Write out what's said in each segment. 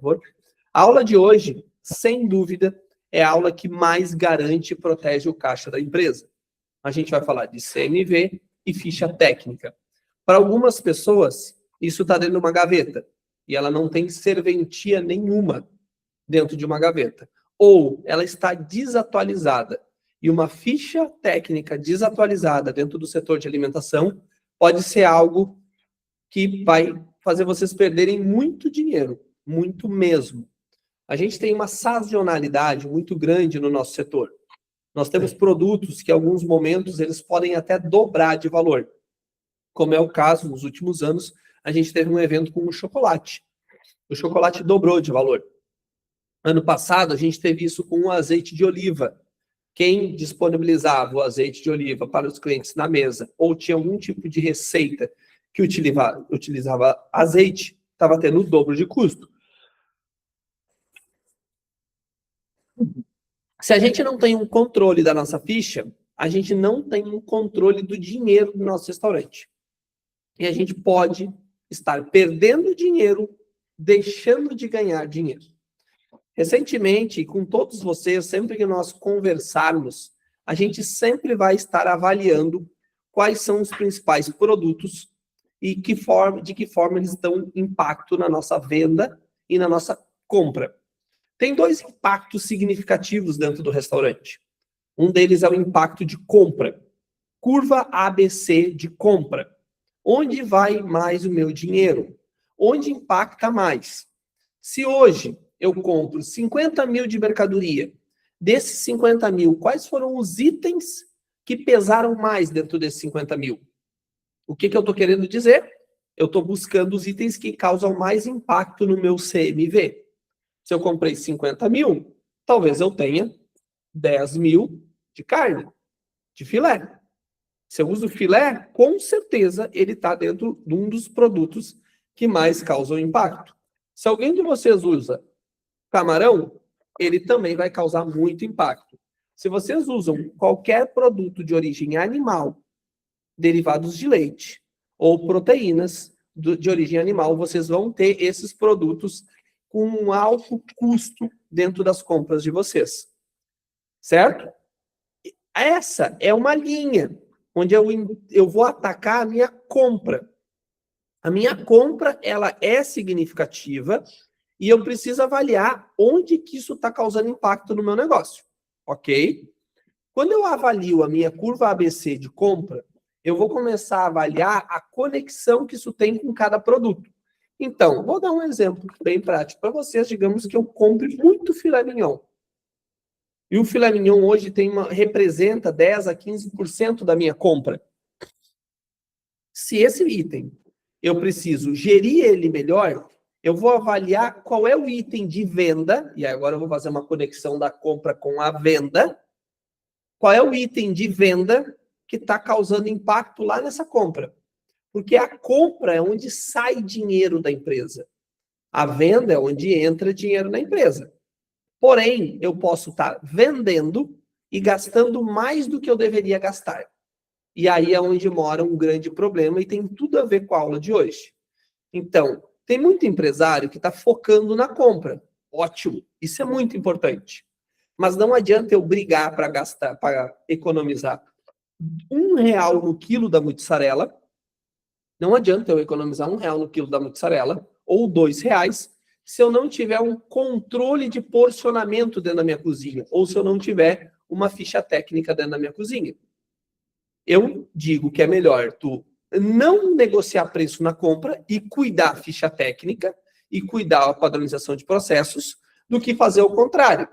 favor. A aula de hoje, sem dúvida, é a aula que mais garante e protege o caixa da empresa. A gente vai falar de CMV e ficha técnica. Para algumas pessoas, isso está dentro de uma gaveta e ela não tem serventia nenhuma dentro de uma gaveta. Ou ela está desatualizada. E uma ficha técnica desatualizada dentro do setor de alimentação pode ser algo que vai fazer vocês perderem muito dinheiro, muito mesmo. A gente tem uma sazonalidade muito grande no nosso setor. Nós temos produtos que, em alguns momentos, eles podem até dobrar de valor. Como é o caso, nos últimos anos, a gente teve um evento com o chocolate. O chocolate dobrou de valor. Ano passado, a gente teve isso com o azeite de oliva. Quem disponibilizava o azeite de oliva para os clientes na mesa ou tinha algum tipo de receita que utilizava azeite, estava tendo o dobro de custo. Se a gente não tem um controle da nossa ficha, a gente não tem um controle do dinheiro do nosso restaurante. E a gente pode estar perdendo dinheiro, deixando de ganhar dinheiro. Recentemente, com todos vocês, sempre que nós conversarmos, a gente sempre vai estar avaliando quais são os principais produtos e de que forma eles dão impacto na nossa venda e na nossa compra. Tem dois impactos significativos dentro do restaurante. Um deles é o impacto de compra. Curva ABC de compra. Onde vai mais o meu dinheiro? Onde impacta mais? Se hoje eu compro 50 mil de mercadoria, desses 50 mil, quais foram os itens que pesaram mais dentro desses 50 mil? O que eu estou querendo dizer? Eu estou buscando os itens que causam mais impacto no meu CMV. Se eu comprei 50 mil, talvez eu tenha 10 mil de carne, de filé. Se eu uso filé, com certeza ele está dentro de um dos produtos que mais causam impacto. Se alguém de vocês usa camarão, ele também vai causar muito impacto. Se vocês usam qualquer produto de origem animal, derivados de leite ou proteínas de origem animal, vocês vão ter esses produtos com um alto custo dentro das compras de vocês. Certo? Essa é uma linha onde eu vou atacar a minha compra. A minha compra, ela é significativa e eu preciso avaliar onde que isso está causando impacto no meu negócio. Ok? Quando eu avalio a minha curva ABC de compra, eu vou começar a avaliar a conexão que isso tem com cada produto. Então, vou dar um exemplo bem prático para vocês. Digamos que eu compre muito filé mignon. E o filé mignon hoje representa 10 a 15% da minha compra. Se esse item eu preciso gerir ele melhor, eu vou avaliar qual é o item de venda, e agora eu vou fazer uma conexão da compra com a venda. Qual é o item de venda que está causando impacto lá nessa compra? Porque a compra é onde sai dinheiro da empresa. A venda é onde entra dinheiro na empresa. Porém, eu posso estar vendendo e gastando mais do que eu deveria gastar. E aí é onde mora um grande problema e tem tudo a ver com a aula de hoje. Então, tem muito empresário que está focando na compra. Ótimo, isso é muito importante. Mas não adianta eu brigar para gastar, para economizar R$1 no quilo da mussarela. Não adianta eu economizar R$1 no quilo da mussarela ou R$2 se eu não tiver um controle de porcionamento dentro da minha cozinha ou se eu não tiver uma ficha técnica dentro da minha cozinha. Eu digo que é melhor tu não negociar preço na compra e cuidar a ficha técnica e cuidar a padronização de processos do que fazer o contrário.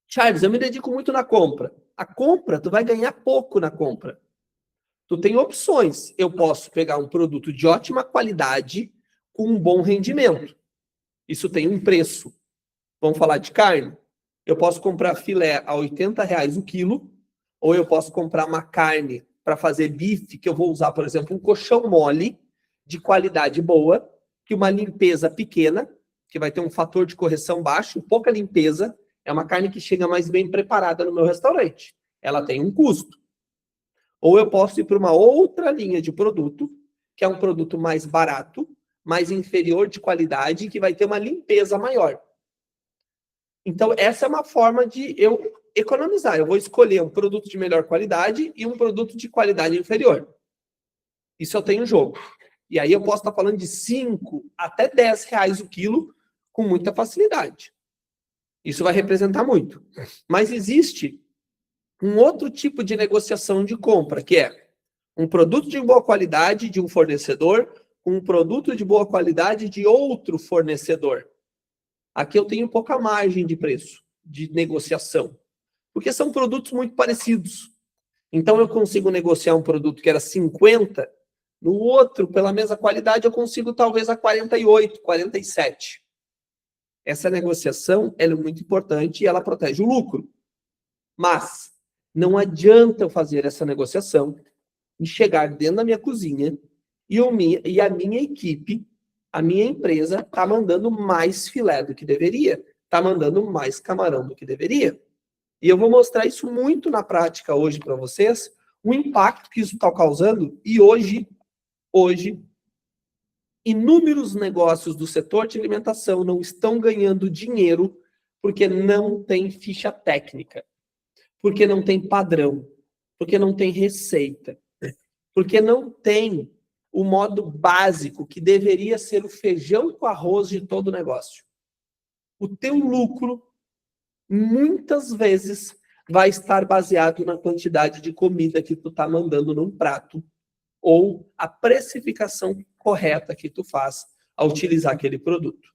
Charles, eu me dedico muito na compra. A compra, tu vai ganhar pouco na compra. Tu tem opções. Eu posso pegar um produto de ótima qualidade com um bom rendimento. Isso tem um preço. Vamos falar de carne? Eu posso comprar filé a R$80 o quilo, ou eu posso comprar uma carne para fazer bife, que eu vou usar, por exemplo, um colchão mole, de qualidade boa, que uma limpeza pequena, que vai ter um fator de correção baixo, pouca limpeza, é uma carne que chega mais bem preparada no meu restaurante. Ela tem um custo. Ou eu posso ir para uma outra linha de produto, que é um produto mais barato, mais inferior de qualidade, que vai ter uma limpeza maior. Então, essa é uma forma de eu economizar. Eu vou escolher um produto de melhor qualidade e um produto de qualidade inferior. Isso eu tenho jogo. E aí eu posso estar falando de 5 até 10 reais o quilo com muita facilidade. Isso vai representar muito. Mas existe um outro tipo de negociação de compra, que é um produto de boa qualidade de um fornecedor com um produto de boa qualidade de outro fornecedor. Aqui eu tenho pouca margem de preço, de negociação, porque são produtos muito parecidos. Então eu consigo negociar um produto que era 50, no outro, pela mesma qualidade, eu consigo talvez a 48, 47. Essa negociação ela é muito importante e ela protege o lucro. Mas não adianta eu fazer essa negociação e chegar dentro da minha cozinha e a minha equipe, a minha empresa, está mandando mais filé do que deveria, está mandando mais camarão do que deveria. E eu vou mostrar isso muito na prática hoje para vocês, o impacto que isso está causando. E hoje, inúmeros negócios do setor de alimentação não estão ganhando dinheiro porque não tem ficha técnica, porque não tem padrão, porque não tem receita, porque não tem o modo básico que deveria ser o feijão com arroz de todo negócio. O teu lucro, muitas vezes, vai estar baseado na quantidade de comida que tu está mandando num prato ou a precificação correta que tu faz ao utilizar aquele produto.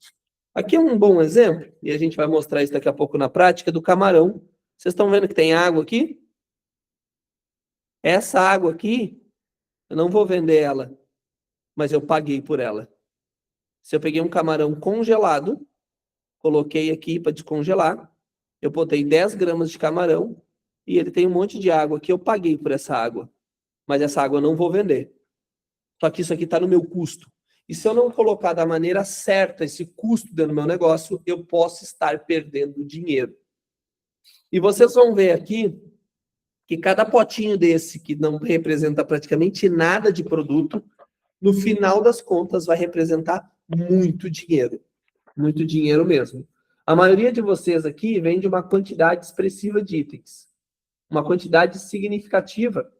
Aqui é um bom exemplo, e a gente vai mostrar isso daqui a pouco na prática, do camarão. Vocês estão vendo que tem água aqui? Essa água aqui, eu não vou vender ela, mas eu paguei por ela. Se eu peguei um camarão congelado, coloquei aqui para descongelar, eu botei 10 gramas de camarão e ele tem um monte de água aqui, eu paguei por essa água. Mas essa água eu não vou vender. Só que isso aqui está no meu custo. E se eu não colocar da maneira certa esse custo dentro do meu negócio, eu posso estar perdendo dinheiro. E vocês vão ver aqui que cada potinho desse, que não representa praticamente nada de produto, no final das contas vai representar muito dinheiro mesmo. A maioria de vocês aqui vem de uma quantidade expressiva de itens, uma quantidade significativa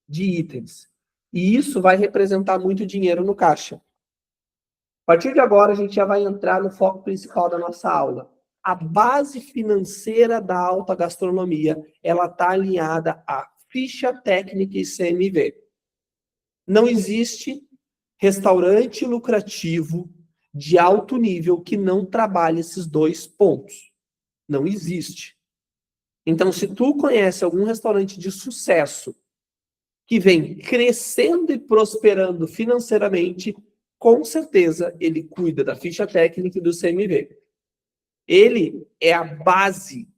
de itens. E isso vai representar muito dinheiro no caixa. A partir de agora, a gente já vai entrar no foco principal da nossa aula. A base financeira da alta gastronomia, ela está alinhada à ficha técnica e CMV. Não existe restaurante lucrativo de alto nível que não trabalhe esses 2 pontos. Não existe. Então, se tu conhece algum restaurante de sucesso que vem crescendo e prosperando financeiramente, com certeza ele cuida da ficha técnica e do CMV. Ele é a base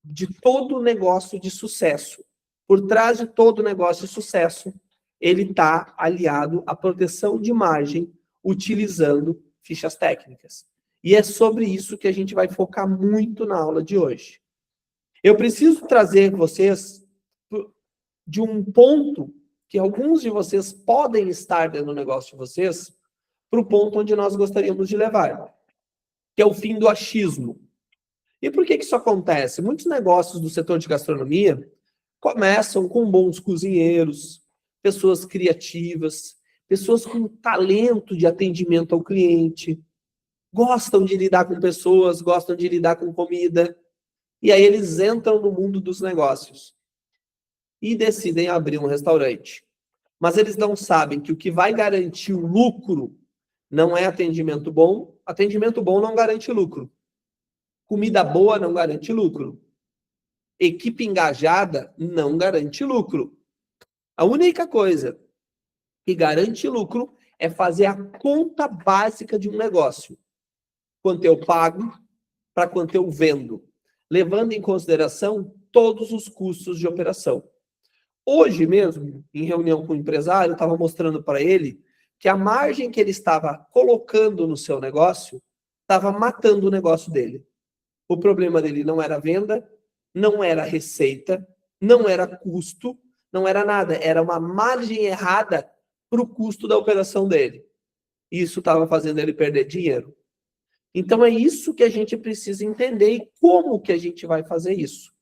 de todo negócio de sucesso. Por trás de todo negócio de sucesso, ele está aliado à proteção de margem utilizando fichas técnicas. E é sobre isso que a gente vai focar muito na aula de hoje. Eu preciso trazer vocês de um ponto que alguns de vocês podem estar dentro do negócio de vocês para o ponto onde nós gostaríamos de levar, que é o fim do achismo. E por que isso acontece? Muitos negócios do setor de gastronomia começam com bons cozinheiros, pessoas criativas, pessoas com talento de atendimento ao cliente, gostam de lidar com pessoas, gostam de lidar com comida, e aí eles entram no mundo dos negócios e decidem abrir um restaurante. Mas eles não sabem que o que vai garantir o lucro não é atendimento bom não garante lucro. Comida boa não garante lucro. Equipe engajada não garante lucro. A única coisa que garante lucro é fazer a conta básica de um negócio. Quanto eu pago para quanto eu vendo, levando em consideração todos os custos de operação. Hoje mesmo, em reunião com o empresário, eu estava mostrando para ele que a margem que ele estava colocando no seu negócio estava matando o negócio dele. O problema dele não era venda, não era receita, não era custo, não era nada. Era uma margem errada para o custo da operação dele. e isso estava fazendo ele perder dinheiro. Então é isso que a gente precisa entender e como que a gente vai fazer isso.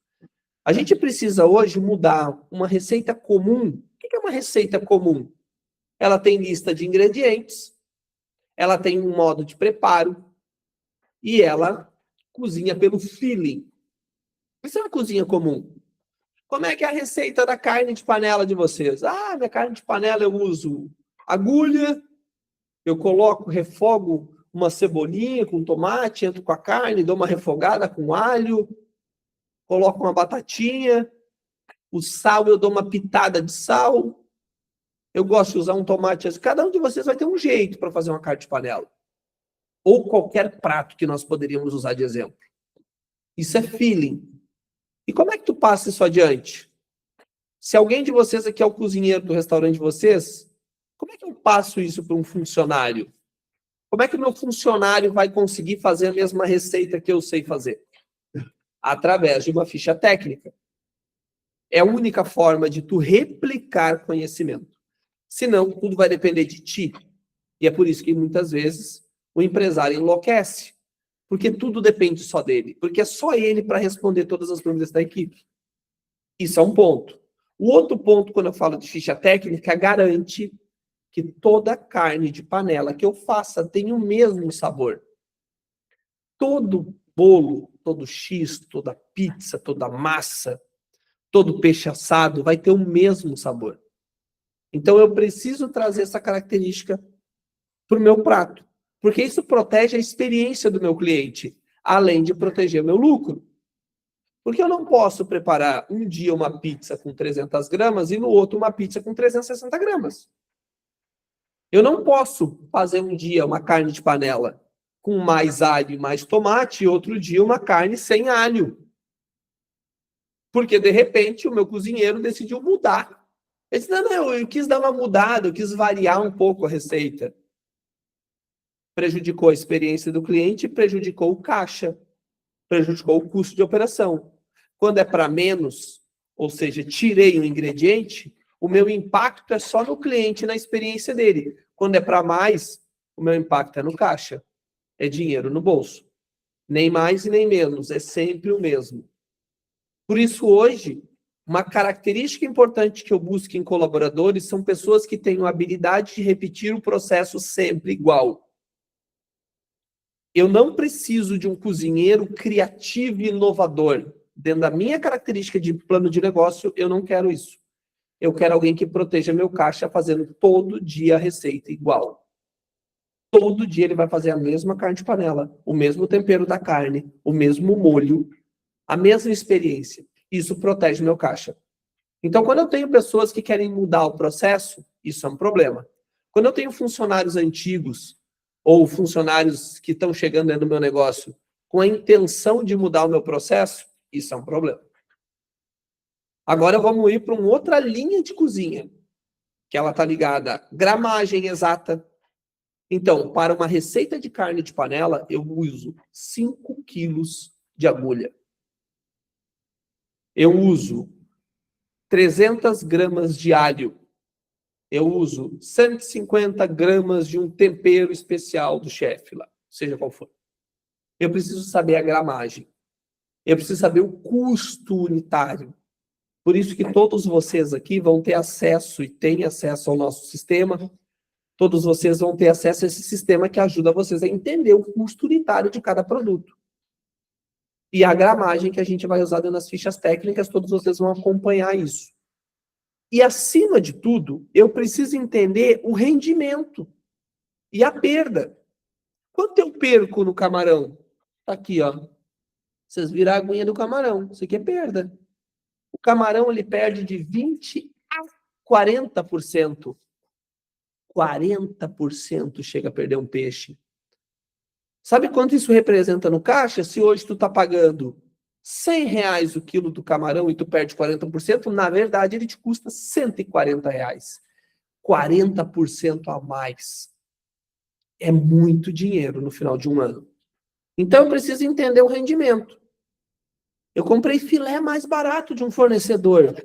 A gente precisa hoje mudar uma receita comum. O que é uma receita comum? Ela tem lista de ingredientes, ela tem um modo de preparo e ela cozinha pelo feeling. Isso é uma cozinha comum. Como é que é a receita da carne de panela de vocês? Ah, minha carne de panela eu uso agulha, eu coloco, refogo uma cebolinha com tomate, entro com a carne, dou uma refogada com alho, coloco uma batatinha, o sal eu dou uma pitada de sal, eu gosto de usar um tomate. Cada um de vocês vai ter um jeito para fazer uma carne de panela. Ou qualquer prato que nós poderíamos usar de exemplo. Isso é feeling. E como é que tu passa isso adiante? Se alguém de vocês aqui é o cozinheiro do restaurante de vocês, como é que eu passo isso para um funcionário? Como é que o meu funcionário vai conseguir fazer a mesma receita que eu sei fazer? Através de uma ficha técnica. É a única forma de tu replicar conhecimento. Senão, tudo vai depender de ti. E é por isso que, muitas vezes, o empresário enlouquece. Porque tudo depende só dele. Porque é só ele para responder todas as dúvidas da equipe. Isso é um ponto. O outro ponto, quando eu falo de ficha técnica, garante que toda carne de panela que eu faça tenha o mesmo sabor. Todo bolo, todo X, toda pizza, toda massa, todo peixe assado vai ter o mesmo sabor. Então eu preciso trazer essa característica para o meu prato, porque isso protege a experiência do meu cliente, além de proteger meu lucro. Porque eu não posso preparar um dia uma pizza com 300 gramas e no outro uma pizza com 360 gramas. Eu não posso fazer um dia uma carne de panela com mais alho e mais tomate e outro dia uma carne sem alho. Porque, de repente, o meu cozinheiro decidiu mudar. Ele disse, não, eu quis dar uma mudada, eu quis variar um pouco a receita. Prejudicou a experiência do cliente, prejudicou o caixa, prejudicou o custo de operação. Quando é para menos, ou seja, tirei um ingrediente, o meu impacto é só no cliente, na experiência dele. Quando é para mais, o meu impacto é no caixa. É dinheiro no bolso. Nem mais e nem menos, é sempre o mesmo. Por isso, hoje, uma característica importante que eu busco em colaboradores são pessoas que tenham a habilidade de repetir o processo sempre igual. Eu não preciso de um cozinheiro criativo e inovador. Dentro da minha característica de plano de negócio, eu não quero isso. Eu quero alguém que proteja meu caixa fazendo todo dia a receita igual. Todo dia ele vai fazer a mesma carne de panela, o mesmo tempero da carne, o mesmo molho, a mesma experiência. Isso protege meu caixa. Então, quando eu tenho pessoas que querem mudar o processo, isso é um problema. Quando eu tenho funcionários antigos ou funcionários que estão chegando dentro do meu negócio com a intenção de mudar o meu processo, isso é um problema. Agora vamos ir para uma outra linha de cozinha, que ela está ligada à gramagem exata. Então, para uma receita de carne de panela, eu uso 5 quilos de agulha. Eu uso 300 gramas de alho. Eu uso 150 gramas de um tempero especial do chefe lá, seja qual for. Eu preciso saber a gramagem. Eu preciso saber o custo unitário. Por isso que todos vocês aqui vão ter acesso e têm acesso ao nosso sistema. Todos vocês vão ter acesso a esse sistema que ajuda vocês a entender o custo unitário de cada produto. E a gramagem que a gente vai usar nas fichas técnicas, todos vocês vão acompanhar isso. E, acima de tudo, eu preciso entender o rendimento e a perda. Quanto eu perco no camarão? Tá aqui, ó. Vocês viram a aguinha do camarão. Isso aqui é perda. O camarão, ele perde de 20% a 40%. 40% chega a perder um peixe. Sabe quanto isso representa no caixa? Se hoje tu tá pagando R$100 o quilo do camarão e tu perde 40%, na verdade ele te custa R$140. 40% a mais. É muito dinheiro no final de um ano. Então eu preciso entender o rendimento. Eu comprei filé mais barato de um fornecedor.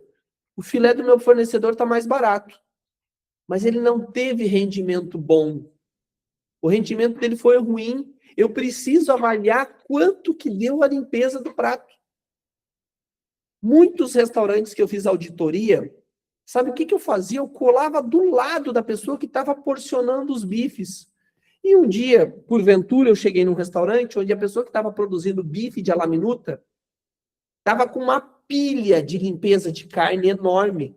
O filé do meu fornecedor está mais barato. Mas ele não teve rendimento bom. O rendimento dele foi ruim. Eu preciso avaliar quanto que deu a limpeza do prato. Muitos restaurantes que eu fiz auditoria, sabe o que eu fazia? Eu colava do lado da pessoa que estava porcionando os bifes. E um dia, porventura, eu cheguei num restaurante onde a pessoa que estava produzindo bife de ala minuta estava com uma pilha de limpeza de carne enorme.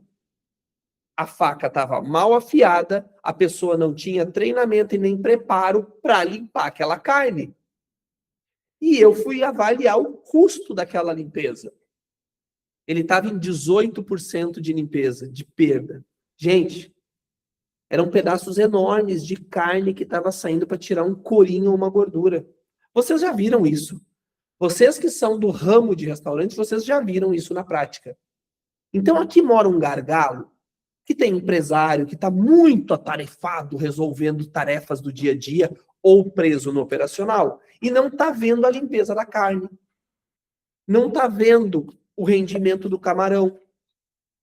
A faca estava mal afiada, a pessoa não tinha treinamento e nem preparo para limpar aquela carne. E eu fui avaliar o custo daquela limpeza. Ele estava em 18% de limpeza, de perda. Gente, eram pedaços enormes de carne que estava saindo para tirar um corinho ou uma gordura. Vocês já viram isso? Vocês que são do ramo de restaurante, vocês já viram isso na prática. Então aqui mora um gargalo, que tem empresário que está muito atarefado resolvendo tarefas do dia a dia ou preso no operacional e não está vendo a limpeza da carne. Não está vendo o rendimento do camarão.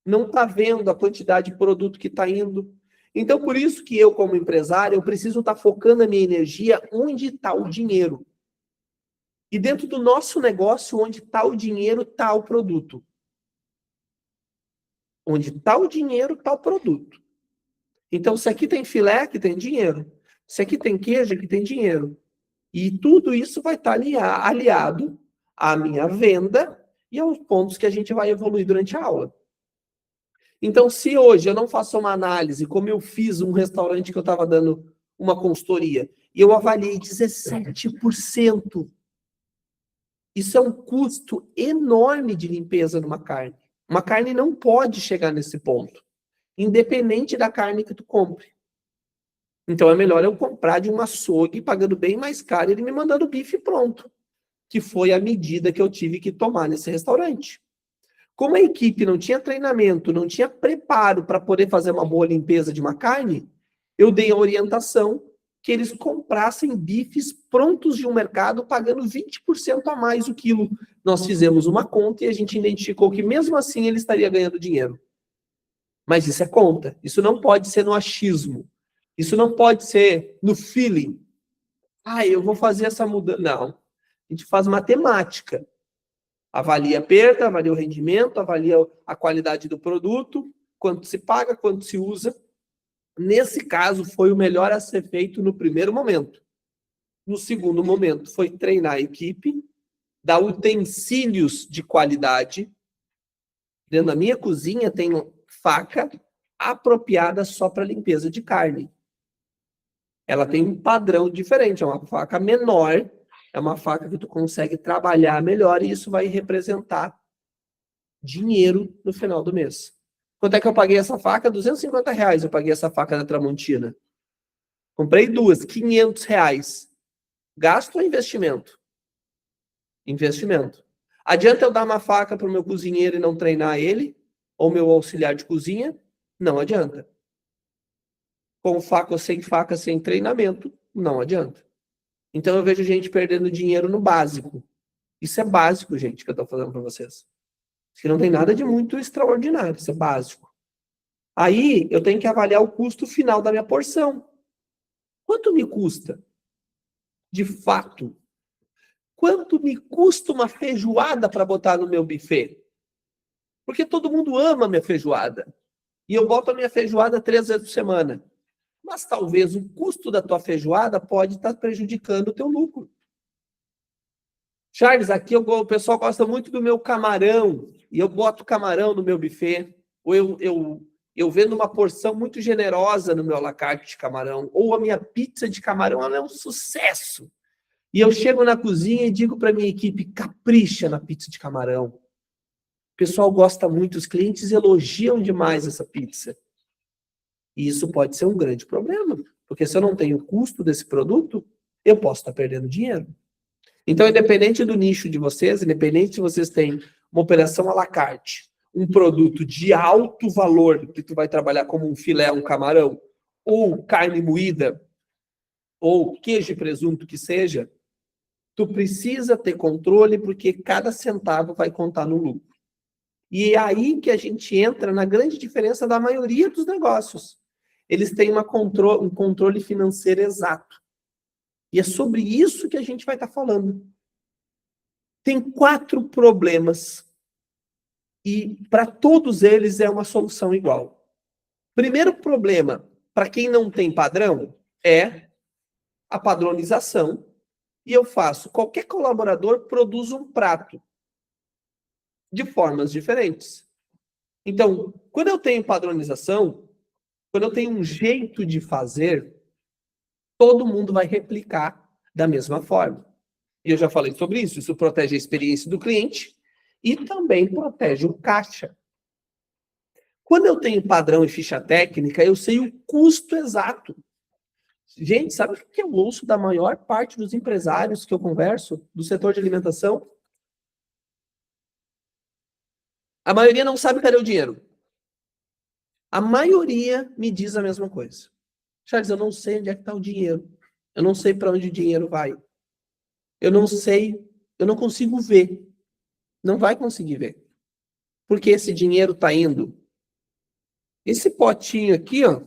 Não está vendo a quantidade de produto que está indo. Então, por isso que eu, como empresário, eu preciso estar focando a minha energia onde está o dinheiro. E dentro do nosso negócio, onde está o dinheiro, está o produto. Onde está o dinheiro, está o produto. Então, se aqui tem filé, aqui tem dinheiro. Se aqui tem queijo, aqui tem dinheiro. E tudo isso vai estar aliado à minha venda e aos pontos que a gente vai evoluir durante a aula. Então, se hoje eu não faço uma análise, como eu fiz um restaurante que eu estava dando uma consultoria, e eu avaliei 17%. Isso é um custo enorme de limpeza numa carne. Uma carne não pode chegar nesse ponto, independente da carne que tu compre. Então é melhor eu comprar de um açougue, pagando bem mais caro, e ele me mandando o bife pronto, que foi a medida que eu tive que tomar nesse restaurante. Como a equipe não tinha treinamento, não tinha preparo para poder fazer uma boa limpeza de uma carne, eu dei a orientação que eles comprassem bifes prontos de um mercado, pagando 20% a mais o quilo. Nós fizemos uma conta e a gente identificou que mesmo assim ele estaria ganhando dinheiro. Mas isso é conta. Isso não pode ser no achismo. Isso não pode ser no feeling. Eu vou fazer essa mudança. Não. A gente faz matemática. Avalia a perda, avalia o rendimento, avalia a qualidade do produto, quanto se paga, quanto se usa. Nesse caso, foi o melhor a ser feito no primeiro momento. No segundo momento, foi treinar a equipe, dar utensílios de qualidade. Dentro da minha cozinha tem faca apropriada só para limpeza de carne. Ela tem um padrão diferente, é uma faca menor, é uma faca que tu consegue trabalhar melhor e isso vai representar dinheiro no final do mês. Quanto é que eu paguei essa faca? R$250 eu paguei essa faca da Tramontina. Comprei duas, R$500. Gasto ou investimento? Investimento. Adianta eu dar uma faca para o meu cozinheiro e não treinar ele? Ou meu auxiliar de cozinha? Não adianta. Com faca ou sem treinamento, não adianta. Então eu vejo gente perdendo dinheiro no básico. Isso é básico, gente, que eu estou falando para vocês. Isso não tem nada de muito extraordinário, isso é básico. Aí eu tenho que avaliar o custo final da minha porção. Quanto me custa? De fato. Quanto me custa uma feijoada para botar no meu buffet? Porque todo mundo ama a minha feijoada. E eu boto a minha feijoada 3 vezes por semana. Mas talvez o custo da tua feijoada pode estar prejudicando o teu lucro. Charles, aqui o pessoal gosta muito do meu camarão. E eu boto camarão no meu buffet. Ou eu vendo uma porção muito generosa no meu à la carte de camarão. Ou a minha pizza de camarão, ela é um sucesso. E eu chego na cozinha e digo para minha equipe, capricha na pizza de camarão. O pessoal gosta muito, os clientes elogiam demais essa pizza. E isso pode ser um grande problema, porque se eu não tenho o custo desse produto, eu posso estar perdendo dinheiro. Então, independente do nicho de vocês, independente se vocês têm uma operação à la carte, um produto de alto valor, que tu vai trabalhar como um filé, um camarão, ou carne moída, ou queijo e presunto que seja, tu precisa ter controle, porque cada centavo vai contar no lucro. E é aí que a gente entra na grande diferença da maioria dos negócios. Eles têm um controle financeiro exato. E é sobre isso que a gente vai estar falando. Tem 4 problemas e para todos eles é uma solução igual. Primeiro problema, para quem não tem padrão, é a padronização. E eu faço, qualquer colaborador produz um prato de formas diferentes. Então, quando eu tenho padronização, quando eu tenho um jeito de fazer, todo mundo vai replicar da mesma forma. E eu já falei sobre isso. Isso protege a experiência do cliente e também protege o caixa. Quando eu tenho padrão e ficha técnica, eu sei o custo exato. Gente, sabe o que eu ouço da maior parte dos empresários que eu converso do setor de alimentação? A maioria não sabe cadê o dinheiro. A maioria me diz a mesma coisa. Charles, eu não sei onde é que está o dinheiro. Eu não sei para onde o dinheiro vai. Eu não sei, eu não consigo ver. Não vai conseguir ver. Porque esse dinheiro está indo. Esse potinho aqui, ó,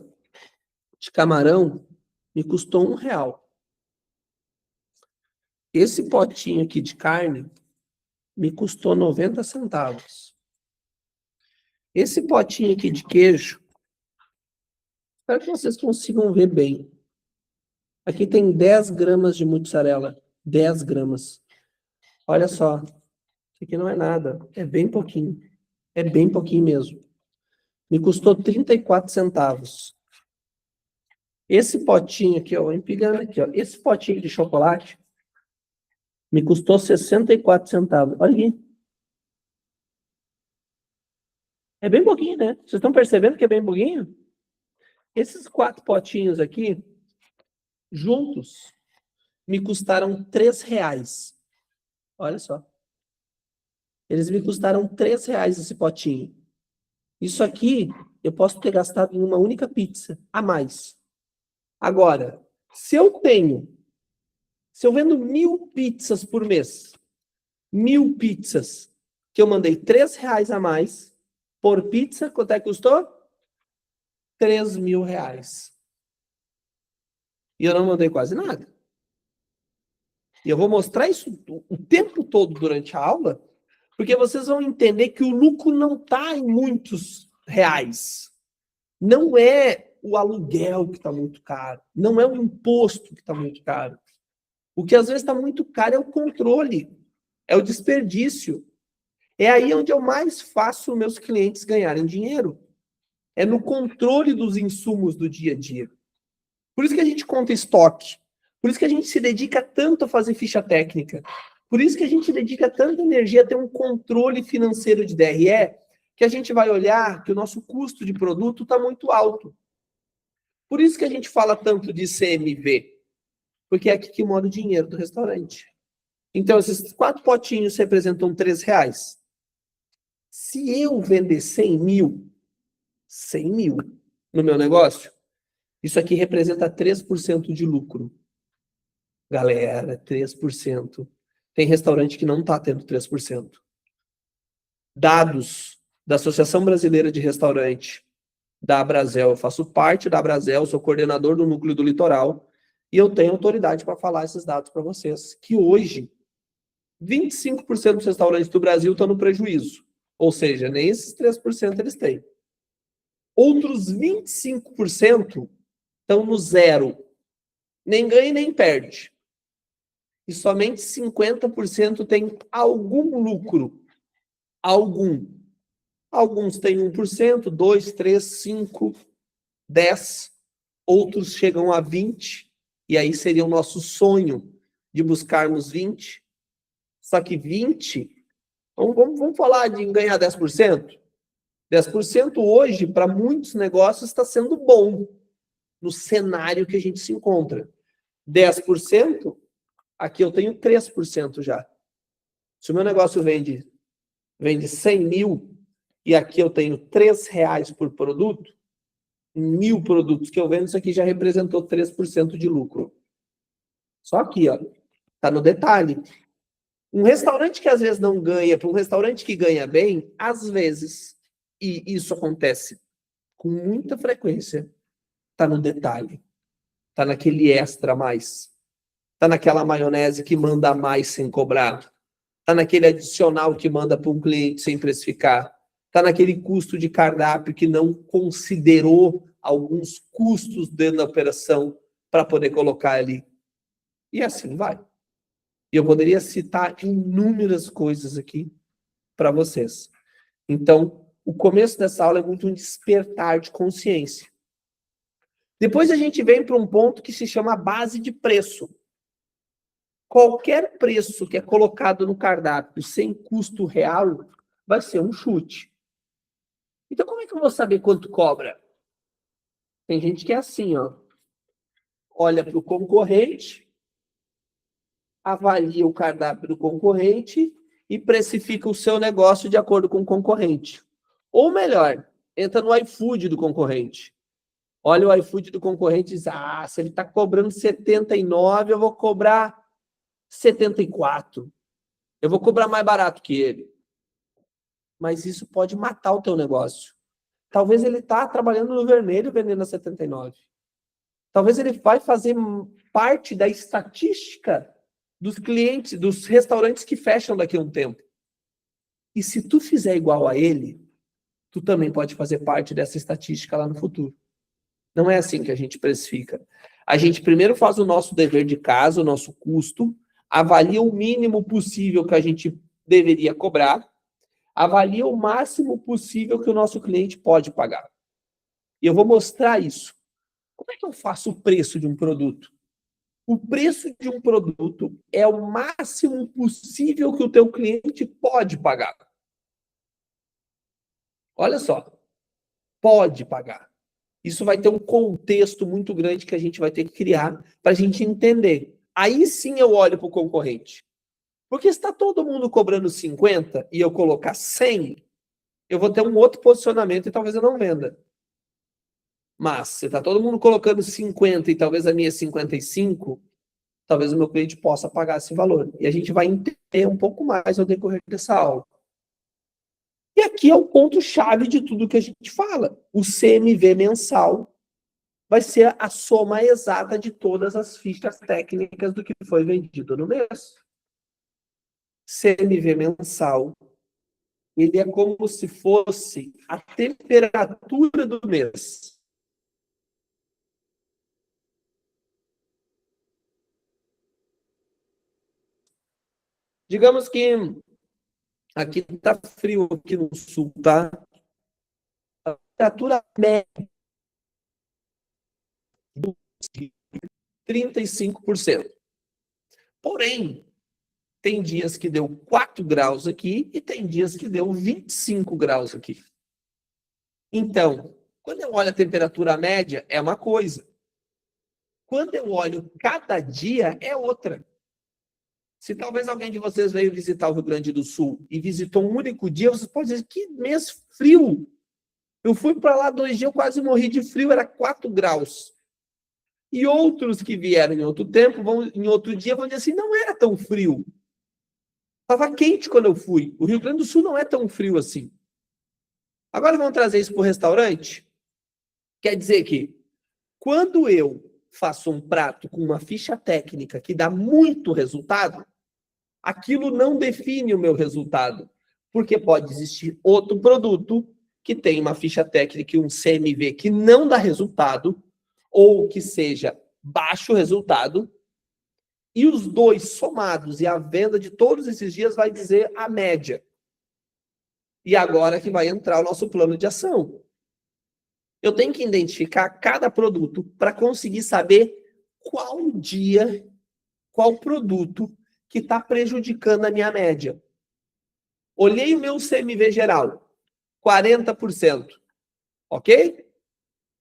de camarão, me custou R$1. Esse potinho aqui de carne me custou 90 centavos. Esse potinho aqui de queijo, espero que vocês consigam ver bem. Aqui tem 10 gramas de mussarela. 10 gramas. Olha só. Isso aqui não é nada. É bem pouquinho. É bem pouquinho mesmo. Me custou 34 centavos. Esse potinho aqui, ó, empilhando aqui, ó. Esse potinho de chocolate me custou 64 centavos. Olha aqui. É bem pouquinho, né? Vocês estão percebendo que é bem pouquinho? Esses 4 potinhos aqui, juntos, me custaram R$3. Olha só. Eles me custaram R$3 esse potinho. Isso aqui, eu posso ter gastado em uma única pizza, a mais. Agora, se eu vendo 1.000 pizzas por mês, 1.000 pizzas, que eu mandei R$3 a mais, por pizza, quanto é que custou? R$3.000. E eu não mandei quase nada. E eu vou mostrar isso o tempo todo durante a aula, porque vocês vão entender que o lucro não está em muitos reais. Não é o aluguel que está muito caro. Não é o imposto que está muito caro. O que às vezes está muito caro é o controle. É o desperdício. É aí onde eu mais faço meus clientes ganharem dinheiro. É no controle dos insumos do dia a dia. Por isso que a gente conta estoque. Por isso que a gente se dedica tanto a fazer ficha técnica. Por isso que a gente dedica tanta energia a ter um controle financeiro de DRE, que a gente vai olhar que o nosso custo de produto está muito alto. Por isso que a gente fala tanto de CMV, porque é aqui que mora o dinheiro do restaurante. Então, esses 4 potinhos representam R$3. Se eu vender 100 mil no meu negócio, isso aqui representa 3% de lucro. Galera, 3%. Tem restaurante que não está tendo 3%. Dados da Associação Brasileira de Restaurante, da Abrazel. Eu faço parte da Abrazel, sou coordenador do Núcleo do Litoral, e eu tenho autoridade para falar esses dados para vocês. Que hoje, 25% dos restaurantes do Brasil estão no prejuízo. Ou seja, nem esses 3% eles têm. Outros 25% estão no zero. Nem ganha nem perde. E somente 50% tem algum lucro. Algum. Alguns têm 1%, 2%, 3%, 5%, 10%. Outros chegam a 20%. E aí seria o nosso sonho de buscarmos 20%. Só que 20%, vamos falar de ganhar 10%? 10% hoje, para muitos negócios, está sendo bom no cenário que a gente se encontra. 10%, aqui eu tenho 3% já. Se o meu negócio vende 100 mil e aqui eu tenho R$3 por produto, 1.000 produtos que eu vendo, isso aqui já representou 3% de lucro. Só aqui, ó, tá no detalhe. Um restaurante que às vezes não ganha, para um restaurante que ganha bem, às vezes, e isso acontece com muita frequência, tá no detalhe. Tá naquele extra a mais. Está naquela maionese que manda mais sem cobrar. Está naquele adicional que manda para um cliente sem precificar. Está naquele custo de cardápio que não considerou alguns custos dentro da operação para poder colocar ali. E assim vai. E eu poderia citar inúmeras coisas aqui para vocês. Então, o começo dessa aula é muito um despertar de consciência. Depois a gente vem para um ponto que se chama base de preço. Qualquer preço que é colocado no cardápio sem custo real vai ser um chute. Então, como é que eu vou saber quanto cobra? Tem gente que é assim, ó. Olha para o concorrente, avalia o cardápio do concorrente e precifica o seu negócio de acordo com o concorrente. Ou melhor, entra no iFood do concorrente. Olha o iFood do concorrente e diz, se ele está cobrando 79, eu vou cobrar 74. Eu vou cobrar mais barato que ele. Mas isso pode matar o teu negócio. Talvez ele está trabalhando no vermelho vendendo a 79. Talvez ele vai fazer parte da estatística dos clientes, dos restaurantes que fecham daqui a um tempo. E se tu fizer igual a ele, tu também pode fazer parte dessa estatística lá no futuro. Não é assim que a gente precifica. A gente primeiro faz o nosso dever de casa, o nosso custo, avalia o mínimo possível que a gente deveria cobrar, avalia o máximo possível que o nosso cliente pode pagar. E eu vou mostrar isso. Como é que eu faço o preço de um produto? O preço de um produto é o máximo possível que o teu cliente pode pagar. Olha só, pode pagar. Isso vai ter um contexto muito grande que a gente vai ter que criar para a gente entender. Aí sim eu olho para o concorrente. Porque se está todo mundo cobrando 50 e eu colocar 100, eu vou ter um outro posicionamento e talvez eu não venda. Mas se está todo mundo colocando 50 e talvez a minha é 55, talvez o meu cliente possa pagar esse valor. E a gente vai entender um pouco mais ao decorrer dessa aula. E aqui é o ponto-chave de tudo que a gente fala. O CMV mensal vai ser a soma exata de todas as fichas técnicas do que foi vendido no mês. CMV mensal, ele é como se fosse a temperatura do mês. Digamos que aqui está frio, aqui no sul, tá? A temperatura média do 35%. Porém, tem dias que deu 4 graus aqui e tem dias que deu 25 graus aqui. Então, quando eu olho a temperatura média, é uma coisa. Quando eu olho cada dia, é outra. Se talvez alguém de vocês veio visitar o Rio Grande do Sul e visitou um único dia, vocês podem dizer, que mês frio. Eu fui para lá 2 dias, eu quase morri de frio, era 4 graus. E outros que vieram em outro tempo, em outro dia, vão dizer assim, não era tão frio. Estava quente quando eu fui. O Rio Grande do Sul não é tão frio assim. Agora vamos trazer isso para o restaurante? Quer dizer que quando eu faço um prato com uma ficha técnica que dá muito resultado, aquilo não define o meu resultado. Porque pode existir outro produto que tem uma ficha técnica e um CMV que não dá resultado, ou que seja baixo resultado, e os dois somados e a venda de todos esses dias vai dizer a média. E agora que vai entrar o nosso plano de ação. Eu tenho que identificar cada produto para conseguir saber qual dia, qual produto que está prejudicando a minha média. Olhei o meu CMV geral, 40%. Ok?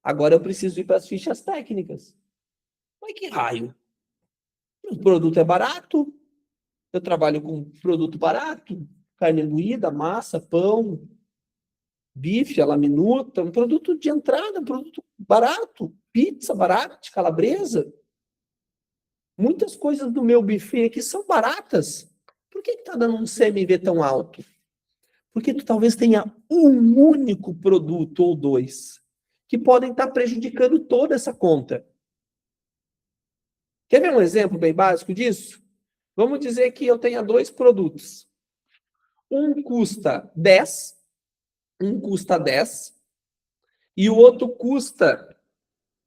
Agora eu preciso ir para as fichas técnicas. Mas que raio? O produto é barato, eu trabalho com produto barato, carne moída, massa, pão, bife, a la minuta, um produto de entrada, um produto barato, pizza barata, de calabresa. Muitas coisas do meu buffet aqui são baratas. Por que está dando um CMV tão alto? Porque tu talvez tenha um único produto ou dois que podem estar prejudicando toda essa conta. Quer ver um exemplo bem básico disso? Vamos dizer que eu tenha 2 produtos. Um custa 10, um custa 10 e o outro custa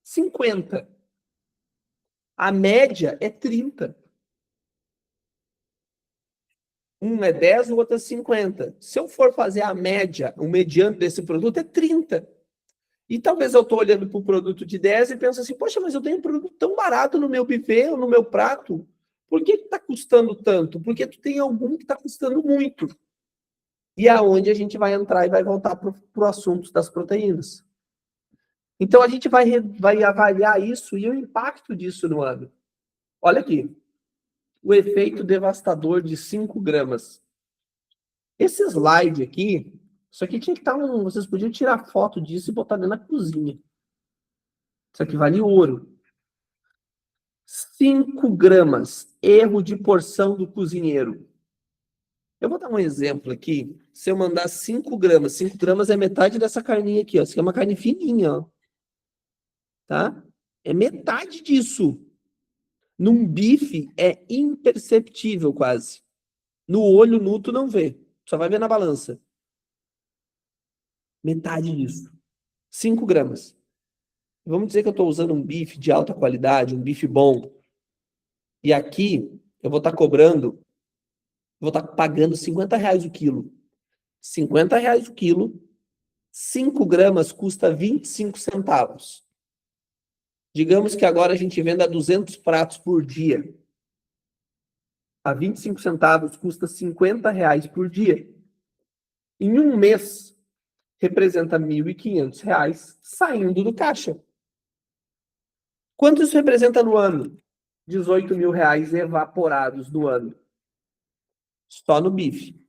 50. A média é 30. Um é 10, o outro é 50. Se eu for fazer a média, o mediano desse produto é 30. E talvez eu estou olhando para o produto de 10 e penso assim, poxa, mas eu tenho um produto tão barato no meu buffet ou no meu prato. Por que está custando tanto? Porque tu tem algum que está custando muito. E é onde a gente vai entrar e vai voltar para o assunto das proteínas. Então a gente vai avaliar isso e o impacto disso no ano. Olha aqui, o efeito devastador de 5 gramas. Esse slide aqui, isso aqui tinha que estar vocês podiam tirar foto disso e botar dentro da cozinha. Isso aqui vale ouro. 5 gramas, erro de porção do cozinheiro. Eu vou dar um exemplo aqui. Se eu mandar 5 gramas, 5 gramas é metade dessa carninha aqui, ó. Isso aqui é uma carne fininha, ó. Tá? É metade disso. Num bife é imperceptível quase. No olho nu tu não vê. Só vai ver na balança. Metade disso. 5 gramas. Vamos dizer que eu estou usando um bife de alta qualidade, um bife bom. E aqui eu vou estar cobrando, vou estar pagando R$ 50 o quilo. R$ 50 o quilo, 5 gramas custa 25 centavos. Digamos que agora a gente venda 200 pratos por dia. A 25 centavos custa R$ 50 por dia. Em um mês, representa R$ 1.500 saindo do caixa. Quanto isso representa no ano? R$ 18 mil evaporados no ano. Só no bife.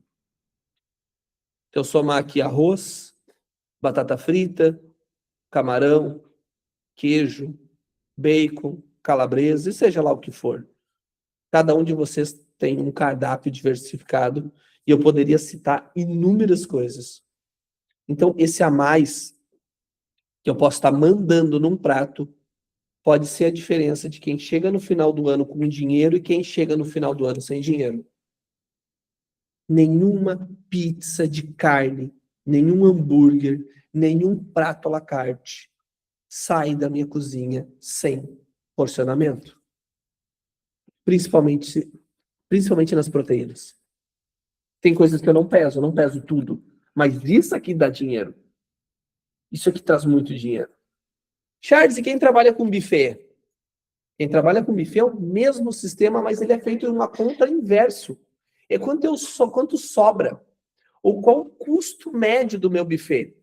Se eu somar aqui arroz, batata frita, camarão, queijo, bacon, calabresa, e seja lá o que for. Cada um de vocês tem um cardápio diversificado e eu poderia citar inúmeras coisas. Então, esse a mais que eu posso estar mandando num prato pode ser a diferença de quem chega no final do ano com dinheiro e quem chega no final do ano sem dinheiro. Nenhuma pizza de carne, nenhum hambúrguer, nenhum prato à la carte sai da minha cozinha sem porcionamento. Principalmente nas proteínas. Tem coisas que eu não peso tudo. Mas isso aqui dá dinheiro. Isso aqui traz muito dinheiro. Charles, e quem trabalha com buffet? Quem trabalha com buffet é o mesmo sistema, mas ele é feito em uma conta inverso. É quanto sobra. Ou qual o custo médio do meu buffet.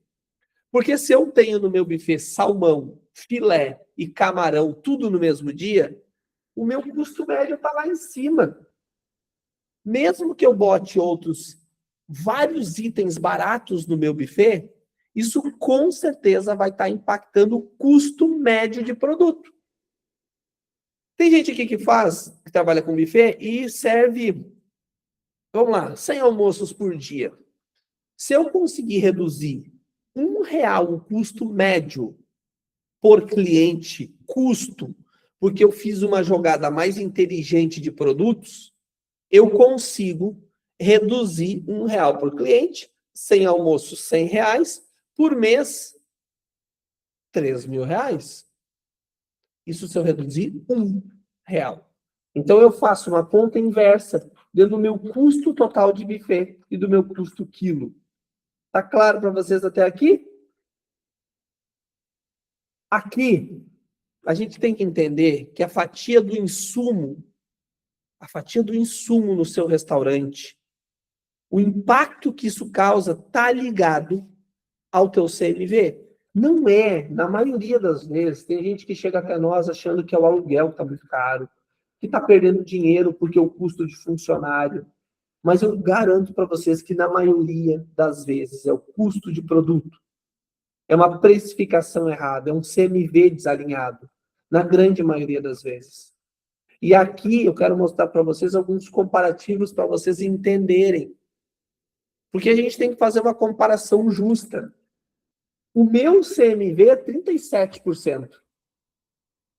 Porque se eu tenho no meu buffet salmão, filé e camarão, tudo no mesmo dia, o meu custo médio está lá em cima. Mesmo que eu bote vários itens baratos no meu buffet, isso com certeza vai estar impactando o custo médio de produto. Tem gente aqui que trabalha com buffet e serve, vamos lá, 100 almoços por dia. Se eu conseguir reduzir R$ 1 o custo médio por cliente, porque eu fiz uma jogada mais inteligente de produtos, eu consigo reduzir R$ 1 por cliente, 100 almoços, R$ 100, por mês, R$ 3.000. Isso se eu reduzir R$ 1. Então eu faço uma conta inversa dentro do meu custo total de buffet e do meu custo quilo. Tá claro para vocês até aqui? Aqui, a gente tem que entender que a fatia do insumo no seu restaurante, o impacto que isso causa está ligado ao teu CMV. Não é, na maioria das vezes, tem gente que chega até nós achando que é o aluguel que está muito caro, que está perdendo dinheiro porque o custo de funcionário. Mas eu garanto para vocês que na maioria das vezes é o custo de produto. É uma precificação errada, é um CMV desalinhado, na grande maioria das vezes. E aqui eu quero mostrar para vocês alguns comparativos para vocês entenderem. Porque a gente tem que fazer uma comparação justa. O meu CMV é 37%.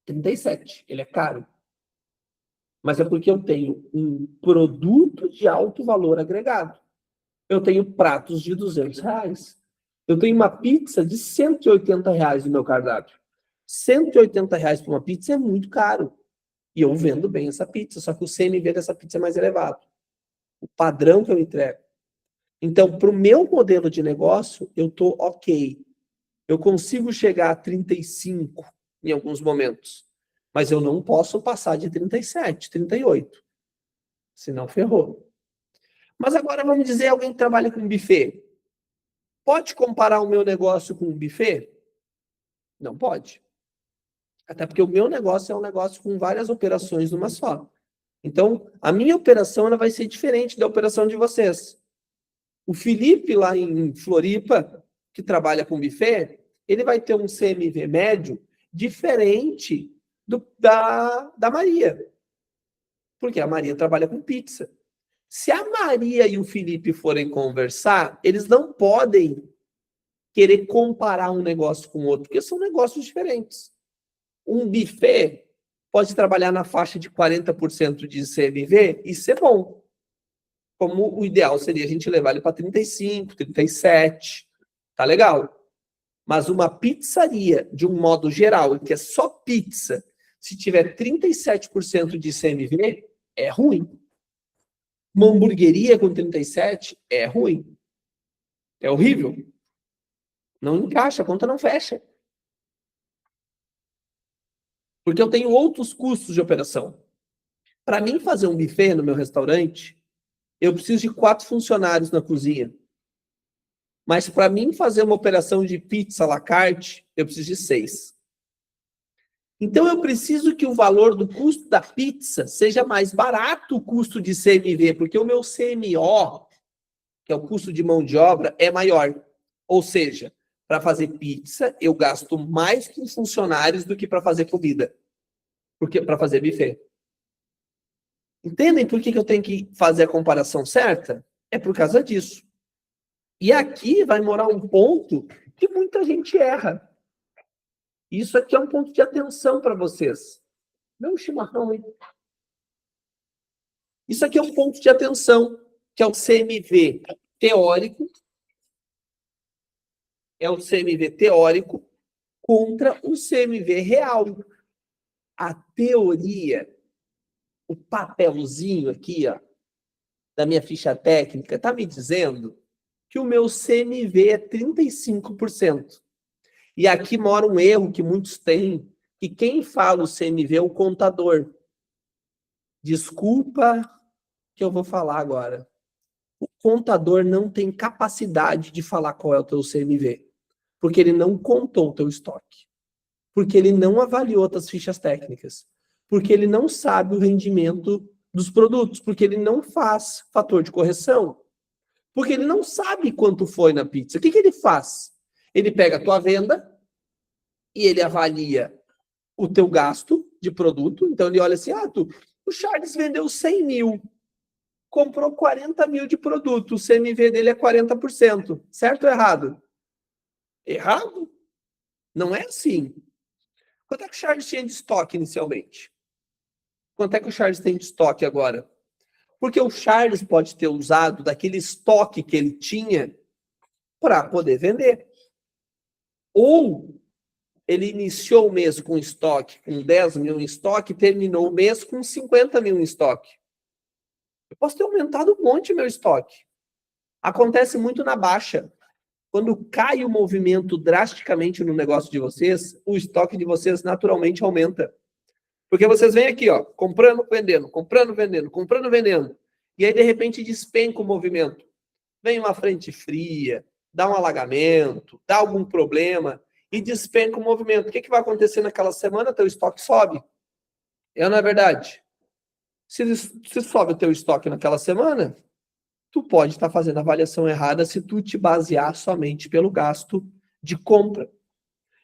37%, ele é caro. Mas é porque eu tenho um produto de alto valor agregado. Eu tenho pratos de R$ 200. Eu tenho uma pizza de R$ 180 no meu cardápio. R$ 180 para uma pizza é muito caro. E eu vendo bem essa pizza, só que o CMV dessa pizza é mais elevado. O padrão que eu entrego. Então, para o meu modelo de negócio, eu estou ok. Eu consigo chegar a 35 em alguns momentos. Mas eu não posso passar de 37, 38. Senão ferrou. Mas agora vamos dizer alguém que trabalha com buffet. Pode comparar o meu negócio com um buffet? Não pode. Até porque o meu negócio é um negócio com várias operações numa só. Então, a minha operação ela vai ser diferente da operação de vocês. O Felipe, lá em Floripa, que trabalha com buffet, ele vai ter um CMV médio diferente da Maria. Porque a Maria trabalha com pizza. Se a Maria e o Felipe forem conversar, eles não podem querer comparar um negócio com o outro, porque são negócios diferentes. Um buffet pode trabalhar na faixa de 40% de CMV e ser bom. Como o ideal seria a gente levar ele para 35, 37. Tá legal. Mas uma pizzaria, de um modo geral, que é só pizza, se tiver 37% de CMV, é ruim. Uma hamburgueria com 37 é ruim. É horrível. Não encaixa, a conta não fecha. Porque eu tenho outros custos de operação. Para mim fazer um buffet no meu restaurante, eu preciso de 4 funcionários na cozinha. Mas para mim fazer uma operação de pizza à la carte, eu preciso de 6. Então eu preciso que o valor do custo da pizza seja mais barato o custo de CMV, porque o meu CMO, que é o custo de mão de obra, é maior. Ou seja, para fazer pizza, eu gasto mais com funcionários do que para fazer comida. Porque para fazer buffet. Entendem por que eu tenho que fazer a comparação certa? É por causa disso. E aqui vai morar um ponto que muita gente erra. Isso aqui é um ponto de atenção para vocês. Não chimarrão, hein? Isso aqui é um ponto de atenção, que é o CMV teórico. É o CMV teórico contra o CMV real. A teoria, o papelzinho aqui, ó, da minha ficha técnica, está me dizendo que o meu CMV é 35%. E aqui mora um erro que muitos têm, que quem fala o CMV é o contador. Desculpa que eu vou falar agora. O contador não tem capacidade de falar qual é o teu CMV, porque ele não contou o teu estoque, porque ele não avaliou as fichas técnicas, porque ele não sabe o rendimento dos produtos, porque ele não faz fator de correção, porque ele não sabe quanto foi na pizza. O que ele faz? Ele pega a tua venda e ele avalia o teu gasto de produto. Então ele olha assim, o Charles vendeu 100 mil, comprou 40 mil de produto, o CMV dele é 40%. Certo ou errado? Errado? Não é assim. Quanto é que o Charles tinha de estoque inicialmente? Quanto é que o Charles tem de estoque agora? Porque o Charles pode ter usado daquele estoque que ele tinha para poder vender. Ou ele iniciou o mês com estoque, com 10 mil em estoque, terminou o mês com 50 mil em estoque. Eu posso ter aumentado um monte meu estoque. Acontece muito na baixa. Quando cai o movimento drasticamente no negócio de vocês, o estoque de vocês naturalmente aumenta. Porque vocês vêm aqui, ó, comprando, vendendo, comprando, vendendo, comprando, vendendo. E aí, de repente, despenca o movimento. Vem uma frente fria, dá um alagamento, dá algum problema e despenca o movimento. O que vai acontecer naquela semana? Teu estoque sobe. Não é verdade? Se sobe o teu estoque naquela semana, tu pode estar fazendo a avaliação errada se tu te basear somente pelo gasto de compra.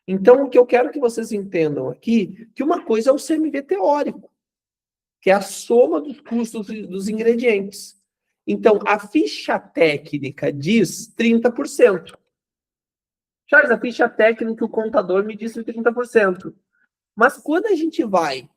Então, o que eu quero que vocês entendam aqui, que uma coisa é o CMV teórico, que é a soma dos custos dos ingredientes. Então, a ficha técnica diz 30%. Charles, a ficha técnica, o contador me disse 30%. Mas quando a gente vai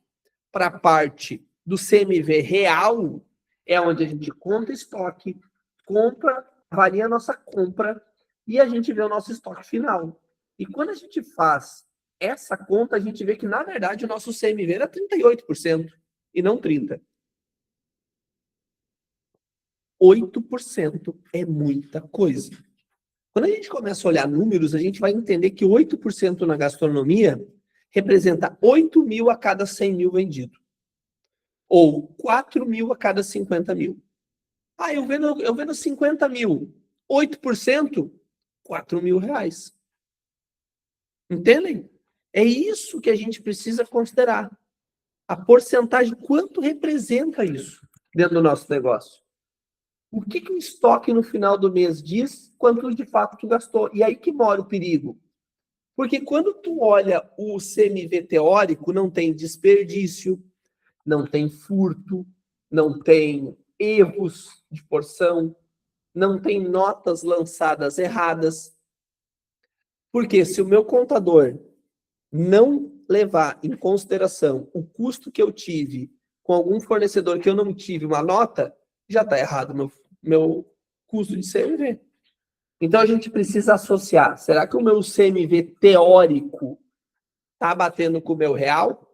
para a parte do CMV real é onde a gente conta estoque, compra, avalia a nossa compra e a gente vê o nosso estoque final. E quando a gente faz essa conta, a gente vê que, na verdade, o nosso CMV era 38% e não 30%. 8% é muita coisa. Quando a gente começa a olhar números, a gente vai entender que 8% na gastronomia representa 8 mil a cada 100 mil vendido. Ou 4 mil a cada 50 mil. Ah, eu vendo 50 mil. 8%, 4 mil reais. Entendem? É isso que a gente precisa considerar. A porcentagem, quanto representa isso dentro do nosso negócio? O que o estoque no final do mês diz, quanto de fato tu gastou? E aí que mora o perigo. Porque quando tu olha o CMV teórico, não tem desperdício, não tem furto, não tem erros de porção, não tem notas lançadas erradas. Porque se o meu contador não levar em consideração o custo que eu tive com algum fornecedor que eu não tive uma nota, já está errado meu custo de CMV. Então a gente precisa associar. Será que o meu CMV teórico está batendo com o meu real?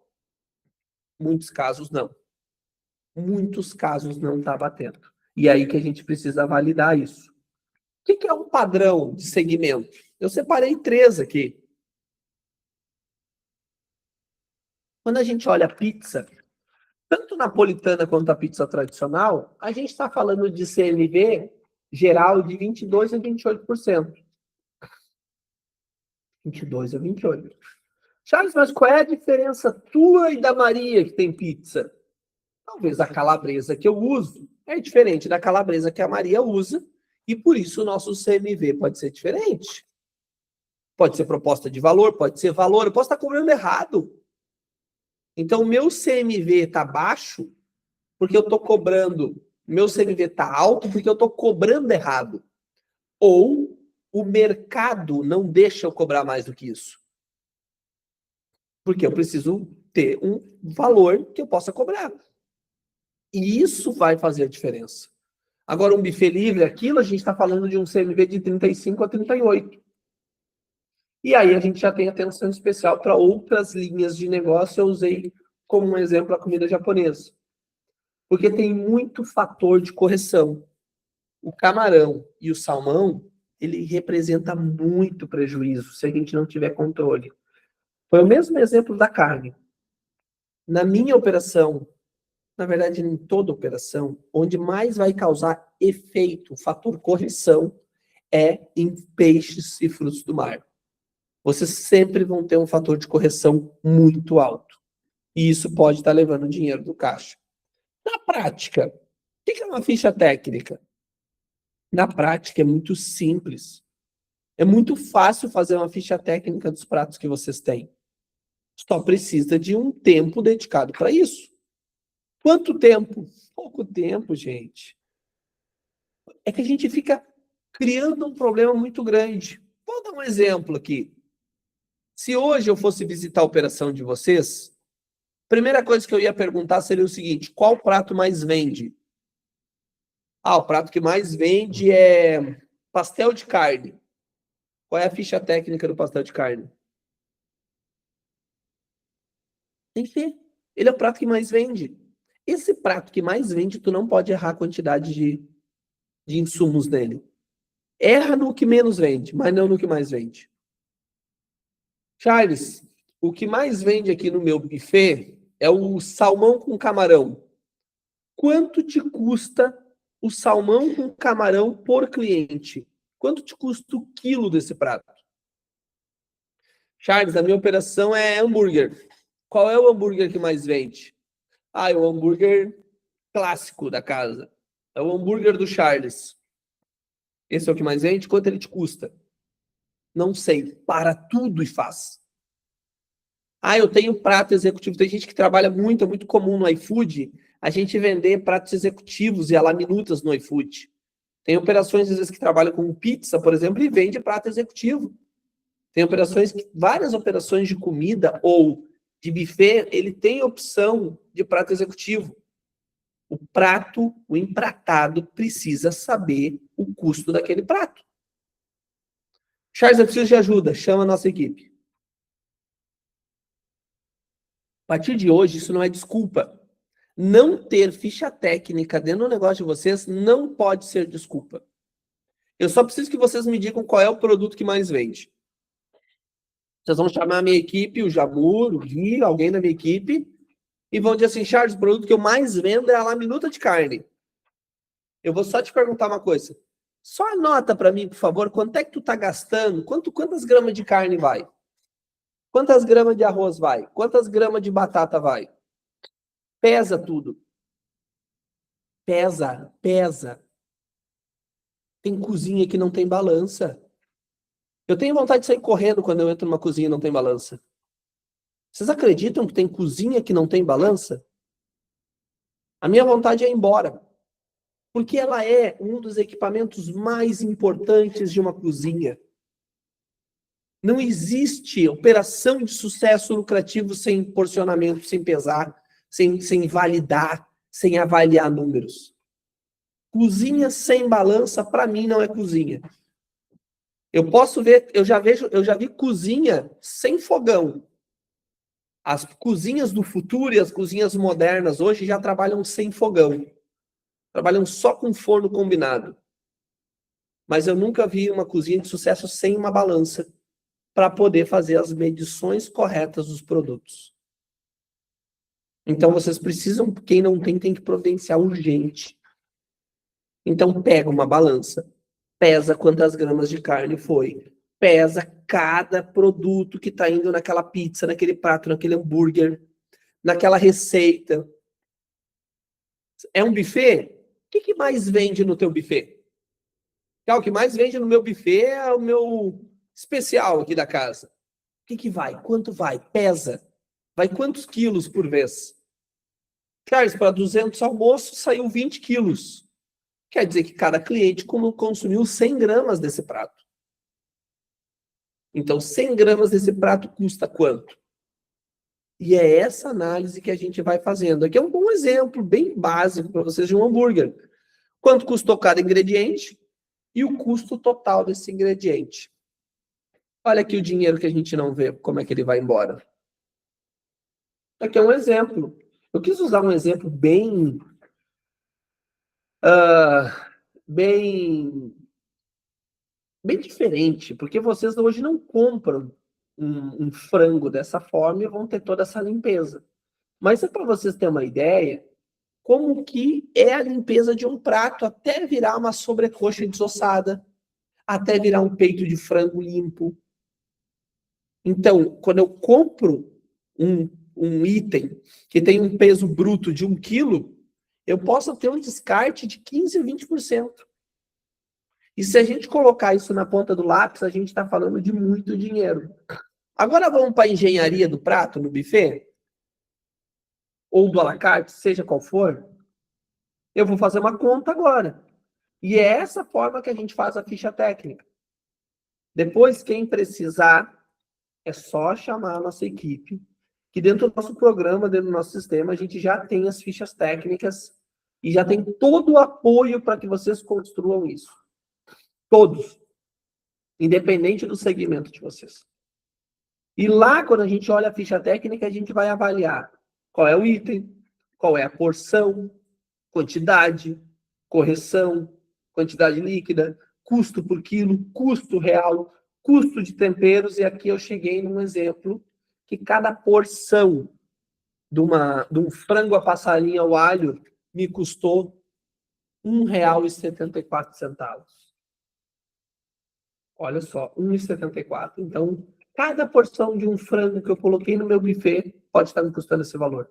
Muitos casos não. Muitos casos não está batendo. E aí que a gente precisa validar isso. O que é um padrão de segmento? Eu separei 3 aqui. Quando a gente olha a pizza, tanto napolitana quanto a pizza tradicional, a gente está falando de CMV geral de 22% a 28%. 22% a 28%. Charles, mas qual é a diferença tua e da Maria que tem pizza? Talvez a calabresa que eu uso é diferente da calabresa que a Maria usa e por isso o nosso CMV pode ser diferente. Pode ser proposta de valor, pode ser valor, eu posso estar cobrando errado. Então, o meu CMV está baixo porque eu estou cobrando, meu CMV está alto porque eu estou cobrando errado. Ou o mercado não deixa eu cobrar mais do que isso. Porque eu preciso ter um valor que eu possa cobrar. E isso vai fazer a diferença. Agora, um buffet livre, aquilo a gente está falando de um CMV de 35 a 38. E aí a gente já tem atenção especial para outras linhas de negócio. Eu usei como um exemplo a comida japonesa. Porque tem muito fator de correção. O camarão e o salmão, ele representa muito prejuízo se a gente não tiver controle. Foi o mesmo exemplo da carne. Na minha operação, na verdade, em toda operação, onde mais vai causar efeito, fator correção, é em peixes e frutos do mar. Vocês sempre vão ter um fator de correção muito alto. E isso pode estar levando dinheiro do caixa. Na prática, o que é uma ficha técnica? Na prática, é muito simples. É muito fácil fazer uma ficha técnica dos pratos que vocês têm. Só precisa de um tempo dedicado para isso. Quanto tempo? Pouco tempo, gente. É que a gente fica criando um problema muito grande. Vou dar um exemplo aqui. Se hoje eu fosse visitar a operação de vocês, a primeira coisa que eu ia perguntar seria o seguinte: qual prato mais vende? Ah, o prato que mais vende é pastel de carne. Qual é a ficha técnica do pastel de carne? Tem que ter. Ele é o prato que mais vende. Esse prato que mais vende, tu não pode errar a quantidade de insumos dele. Erra no que menos vende, mas não no que mais vende. Charles, o que mais vende aqui no meu buffet é o salmão com camarão. Quanto te custa o salmão com camarão por cliente? Quanto te custa o quilo desse prato? Charles, a minha operação é hambúrguer. Qual é o hambúrguer que mais vende? Ah, é o hambúrguer clássico da casa. É o hambúrguer do Charles. Esse é o que mais vende? Quanto ele te custa? Não sei. Para tudo e faz. Ah, eu tenho prato executivo. Tem gente que trabalha muito, é muito comum no iFood, a gente vender pratos executivos e a lá minutas no iFood. Tem operações, às vezes, que trabalham com pizza, por exemplo, e vende prato executivo. Tem operações, várias operações de comida ou de buffet, ele tem opção de prato executivo. O prato, o empratado, precisa saber o custo daquele prato. Charles, eu preciso de ajuda. Chama a nossa equipe. A partir de hoje, isso não é desculpa. Não ter ficha técnica dentro do negócio de vocês não pode ser desculpa. Eu só preciso que vocês me digam qual é o produto que mais vende. Vocês vão chamar a minha equipe, o Jamur, o Gui, alguém da minha equipe, e vão dizer assim, Charles, o produto que eu mais vendo é a laminuta de carne. Eu vou só te perguntar uma coisa. Só anota para mim, por favor, quanto é que tu tá gastando? Quantas gramas de carne vai? Quantas gramas de arroz vai? Quantas gramas de batata vai? Pesa tudo. Pesa. Tem cozinha que não tem balança. Eu tenho vontade de sair correndo quando eu entro numa cozinha e não tem balança. Vocês acreditam que tem cozinha que não tem balança? A minha vontade é ir embora. Porque ela é um dos equipamentos mais importantes de uma cozinha. Não existe operação de sucesso lucrativo sem porcionamento, sem pesar, sem validar, sem avaliar números. Cozinha sem balança, para mim, não é cozinha. Eu posso ver, eu já vi cozinha sem fogão. As cozinhas do futuro e as cozinhas modernas hoje já trabalham sem fogão. Trabalham só com forno combinado. Mas eu nunca vi uma cozinha de sucesso sem uma balança para poder fazer as medições corretas dos produtos. Então, vocês precisam, quem não tem que providenciar urgente. Então, pega uma balança, pesa quantas gramas de carne foi, pesa cada produto que está indo naquela pizza, naquele prato, naquele hambúrguer, naquela receita. É um buffet? O que mais vende no teu buffet? O que mais vende no meu buffet é o meu especial aqui da casa. O que vai? Quanto vai? Pesa. Vai quantos quilos por vez? Charles, para 200 almoços saiu 20 quilos. Quer dizer que cada cliente consumiu 100 gramas desse prato. Então, 100 gramas desse prato custa quanto? E é essa análise que a gente vai fazendo. Aqui é um bom exemplo, bem básico para vocês de um hambúrguer. Quanto custou cada ingrediente e o custo total desse ingrediente. Olha aqui o dinheiro que a gente não vê, como é que ele vai embora. Aqui é um exemplo. Eu quis usar um exemplo bem diferente, porque vocês hoje não compram um frango dessa forma e vão ter toda essa limpeza. Mas é para vocês terem uma ideia como que é a limpeza de um prato até virar uma sobrecoxa desossada, até virar um peito de frango limpo. Então, quando eu compro um item que tem um peso bruto de 1 quilo, eu posso ter um descarte de 15% a 20%. E se a gente colocar isso na ponta do lápis, a gente está falando de muito dinheiro. Agora vamos para a engenharia do prato, no buffet? Ou do à la carte, seja qual for. Eu vou fazer uma conta agora. E é essa forma que a gente faz a ficha técnica. Depois, quem precisar, é só chamar a nossa equipe, que dentro do nosso programa, dentro do nosso sistema, a gente já tem as fichas técnicas e já tem todo o apoio para que vocês construam isso. Todos. Independente do segmento de vocês. E lá, quando a gente olha a ficha técnica, a gente vai avaliar qual é o item, qual é a porção, quantidade, correção, quantidade líquida, custo por quilo, custo real, custo de temperos, e aqui eu cheguei num exemplo que cada porção de um frango a passarinho ao alho me custou R$1,74. Olha só, R$1,74. Então, cada porção de um frango que eu coloquei no meu buffet pode estar me custando esse valor.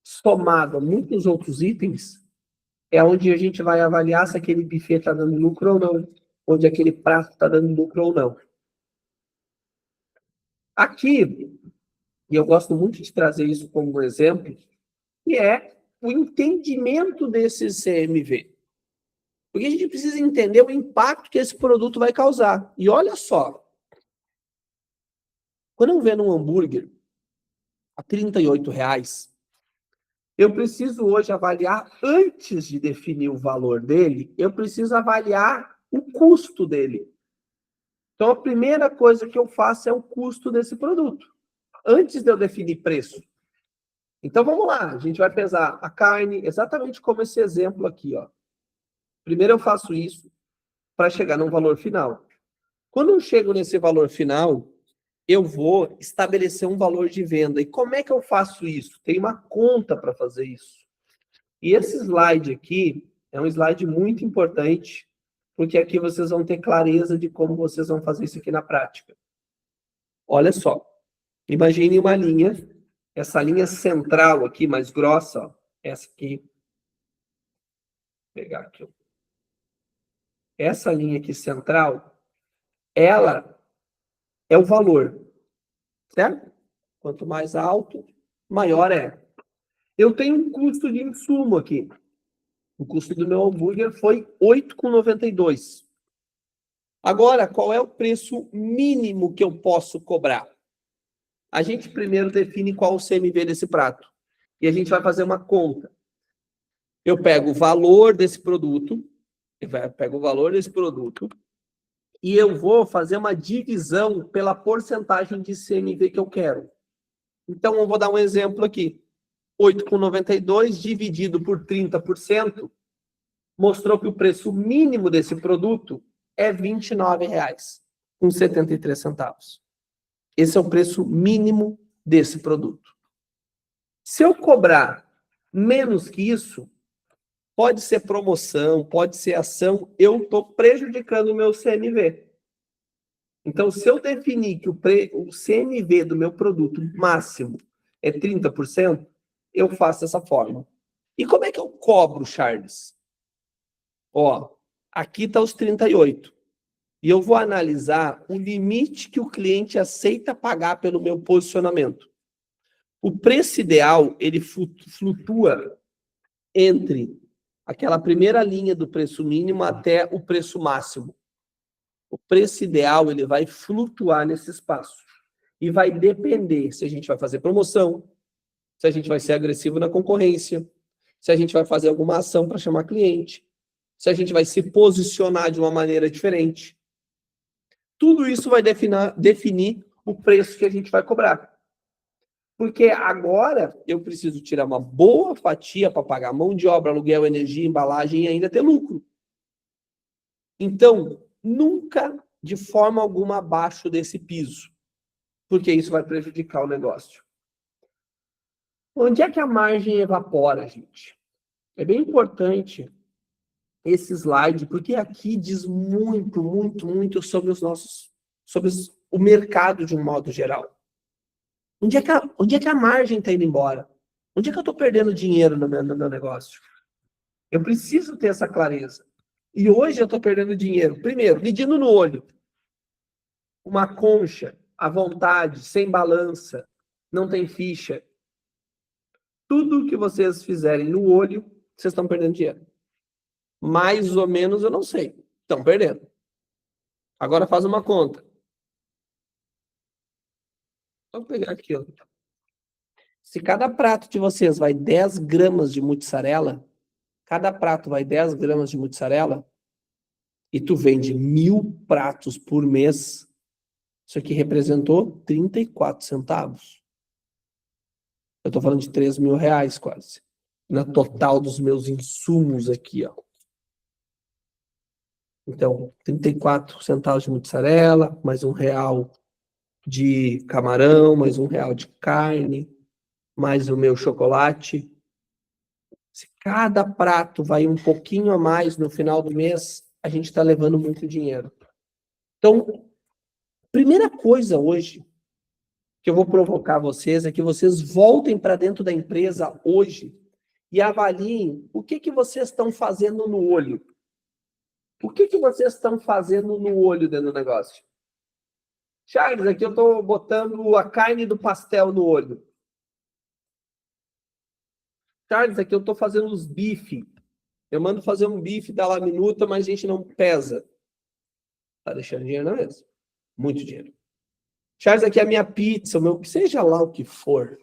Somado a muitos outros itens, é onde a gente vai avaliar se aquele buffet está dando lucro ou não, onde aquele prato está dando lucro ou não. Aqui, e eu gosto muito de trazer isso como exemplo, que é o entendimento desse CMV. Porque a gente precisa entender o impacto que esse produto vai causar. E olha só, quando eu vendo um hambúrguer, a R$ 38, eu preciso hoje avaliar, antes de definir o valor dele, eu preciso avaliar o custo dele. Então, a primeira coisa que eu faço é o custo desse produto, antes de eu definir preço. Então, vamos lá, a gente vai pesar a carne, exatamente como esse exemplo aqui, ó. Primeiro eu faço isso para chegar num valor final. Quando eu chego nesse valor final, eu vou estabelecer um valor de venda. E como é que eu faço isso? Tem uma conta para fazer isso. E esse slide aqui é um slide muito importante, porque aqui vocês vão ter clareza de como vocês vão fazer isso aqui na prática. Olha só, imagine uma linha, essa linha central aqui, mais grossa, ó, essa aqui. Vou pegar aqui. Essa linha aqui central, ela é o valor, certo? Quanto mais alto, maior é. Eu tenho um custo de insumo aqui. O custo do meu hambúrguer foi R$ 8,92. Agora, qual é o preço mínimo que eu posso cobrar? A gente primeiro define qual o CMV desse prato. E a gente vai fazer uma conta. Eu pego o valor desse produto, e eu vou fazer uma divisão pela porcentagem de CMV que eu quero. Então, eu vou dar um exemplo aqui. 8,92 dividido por 30%, mostrou que o preço mínimo desse produto é R$ 29,73. Esse é o preço mínimo desse produto. Se eu cobrar menos que isso, pode ser promoção, pode ser ação, eu estou prejudicando o meu CMV. Então, se eu definir que o CMV do meu produto máximo é 30%, eu faço dessa forma. E como é que eu cobro, Charles? Ó, aqui está os 38. E eu vou analisar o limite que o cliente aceita pagar pelo meu posicionamento. O preço ideal, ele flutua entre aquela primeira linha do preço mínimo até o preço máximo. O preço ideal, ele vai flutuar nesse espaço. E vai depender se a gente vai fazer promoção, se a gente vai ser agressivo na concorrência, se a gente vai fazer alguma ação para chamar cliente, se a gente vai se posicionar de uma maneira diferente. Tudo isso vai definir o preço que a gente vai cobrar. Porque agora eu preciso tirar uma boa fatia para pagar mão de obra, aluguel, energia, embalagem e ainda ter lucro. Então, nunca de forma alguma abaixo desse piso, porque isso vai prejudicar o negócio. Onde é que a margem evapora, gente? É bem importante esse slide, porque aqui diz muito, muito, muito sobre o mercado de um modo geral. Onde é que a margem está indo embora? Onde é que eu estou perdendo dinheiro no meu negócio? Eu preciso ter essa clareza. E hoje eu estou perdendo dinheiro. Primeiro, medindo no olho. Uma concha, à vontade, sem balança, não tem ficha. Tudo que vocês fizerem no olho, vocês estão perdendo dinheiro. Mais ou menos, eu não sei. Estão perdendo. Agora faz uma conta. Vou pegar aqui, ó. Se cada prato de vocês vai 10 gramas de mussarela, cada prato vai 10 gramas de mussarela, e tu vende 1.000 pratos por mês, isso aqui representou 34 centavos. Eu estou falando de R$ 3.000 quase. Na total dos meus insumos aqui, ó. Então, 34 centavos de mussarela, mais R$ 1 de camarão, mais R$ 1 de carne, mais o meu chocolate. Se cada prato vai um pouquinho a mais no final do mês, a gente está levando muito dinheiro. Então, primeira coisa hoje que eu vou provocar vocês é que vocês voltem para dentro da empresa hoje e avaliem o que vocês estão fazendo no olho. O que vocês estão fazendo no olho dentro do negócio? Charles, aqui eu estou botando a carne do pastel no olho. Charles, aqui eu estou fazendo os bife. Eu mando fazer um bife da La Minuta, mas a gente não pesa. Tá deixando dinheiro na mesa. Muito dinheiro. Charles, aqui é a minha pizza, o meu, seja lá o que for.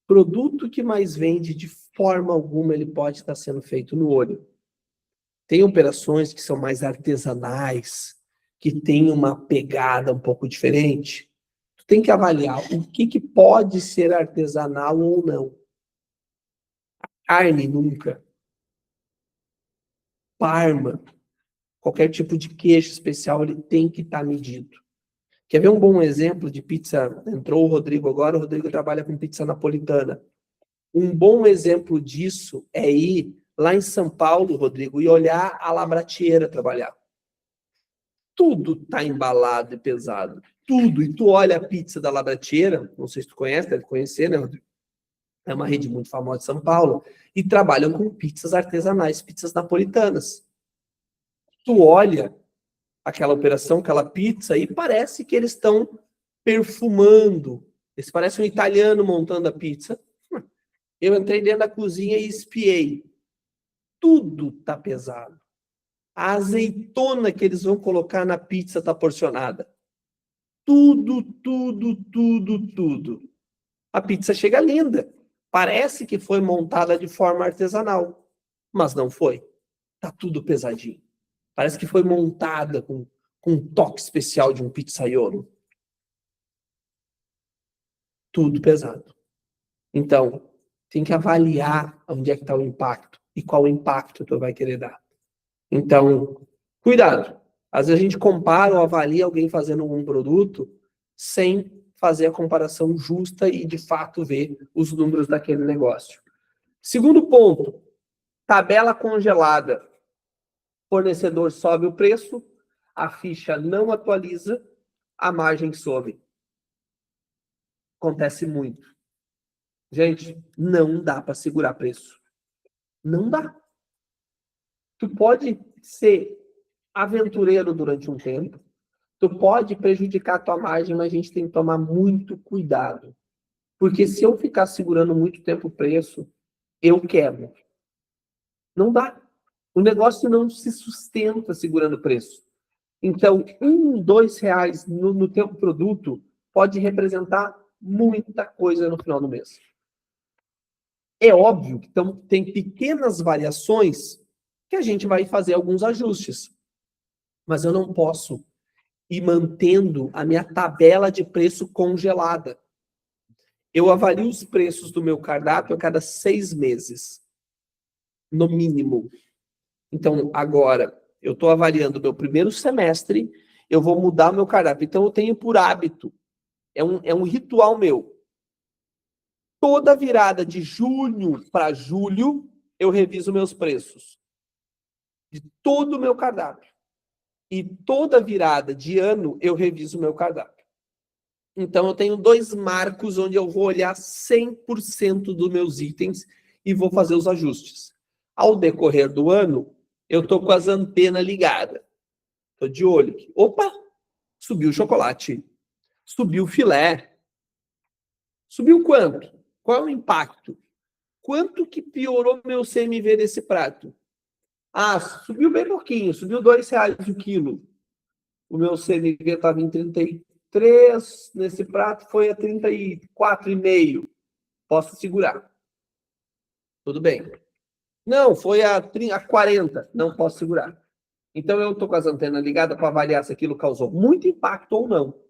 Produto que mais vende, de forma alguma, ele pode estar sendo feito no olho. Tem operações que são mais artesanais, que têm uma pegada um pouco diferente. Tu tem que avaliar o que pode ser artesanal ou não. Carne, nunca. Parma, qualquer tipo de queijo especial, ele tem que estar medido. Quer ver um bom exemplo de pizza? Entrou o Rodrigo agora, o Rodrigo trabalha com pizza napolitana. Um bom exemplo disso é ir lá em São Paulo, Rodrigo, e olhar a Labratiera trabalhar. Tudo está embalado e pesado. Tudo. E tu olha a pizza da Labratiera, não sei se tu conhece, deve conhecer, né, Rodrigo? É uma rede muito famosa de São Paulo, e trabalham com pizzas artesanais, pizzas napolitanas. Tu olha aquela operação, aquela pizza, e parece que eles estão perfumando. Eles parecem um italiano montando a pizza. Eu entrei dentro da cozinha e espiei. Tudo tá pesado. A azeitona que eles vão colocar na pizza tá porcionada. Tudo, tudo, tudo, tudo. A pizza chega linda. Parece que foi montada de forma artesanal, mas não foi. Tá tudo pesadinho. Parece que foi montada com um toque especial de um pizzaiolo. Tudo pesado. Então, tem que avaliar onde é que está o impacto e qual impacto tu vai querer dar. Então, cuidado. Às vezes a gente compara ou avalia alguém fazendo um produto sem fazer a comparação justa e, de fato, ver os números daquele negócio. Segundo ponto, tabela congelada. Fornecedor sobe o preço, a ficha não atualiza, a margem sobe. Acontece muito. Gente, não dá para segurar preço. Não dá. Tu pode ser aventureiro durante um tempo, tu pode prejudicar a tua margem, mas a gente tem que tomar muito cuidado. Porque se eu ficar segurando muito tempo o preço, eu quebro. Não dá. O negócio não se sustenta segurando o preço. Então, R$ 1, R$ 2 no teu produto pode representar muita coisa no final do mês. É óbvio que tem pequenas variações que a gente vai fazer alguns ajustes. Mas eu não posso ir mantendo a minha tabela de preço congelada. Eu avalio os preços do meu cardápio a cada 6 meses, no mínimo. Então, agora, eu estou avaliando o meu primeiro semestre, eu vou mudar o meu cardápio. Então, eu tenho por hábito, é um ritual meu. Toda virada de junho para julho, eu reviso meus preços. De todo o meu cardápio. E toda virada de ano, eu reviso o meu cardápio. Então, eu tenho 2 marcos onde eu vou olhar 100% dos meus itens e vou fazer os ajustes. Ao decorrer do ano, eu estou com as antenas ligadas. Estou de olho aqui. Opa! Subiu o chocolate. Subiu o filé. Subiu quanto? Qual é o impacto? Quanto que piorou meu CMV desse prato? Ah, subiu bem pouquinho. Subiu R$ 2 o quilo. O meu CMV estava em 33, nesse prato foi a 34,5. Posso segurar. Tudo bem. Não, foi a 40. Não posso segurar. Então, eu estou com as antenas ligadas para avaliar se aquilo causou muito impacto ou não.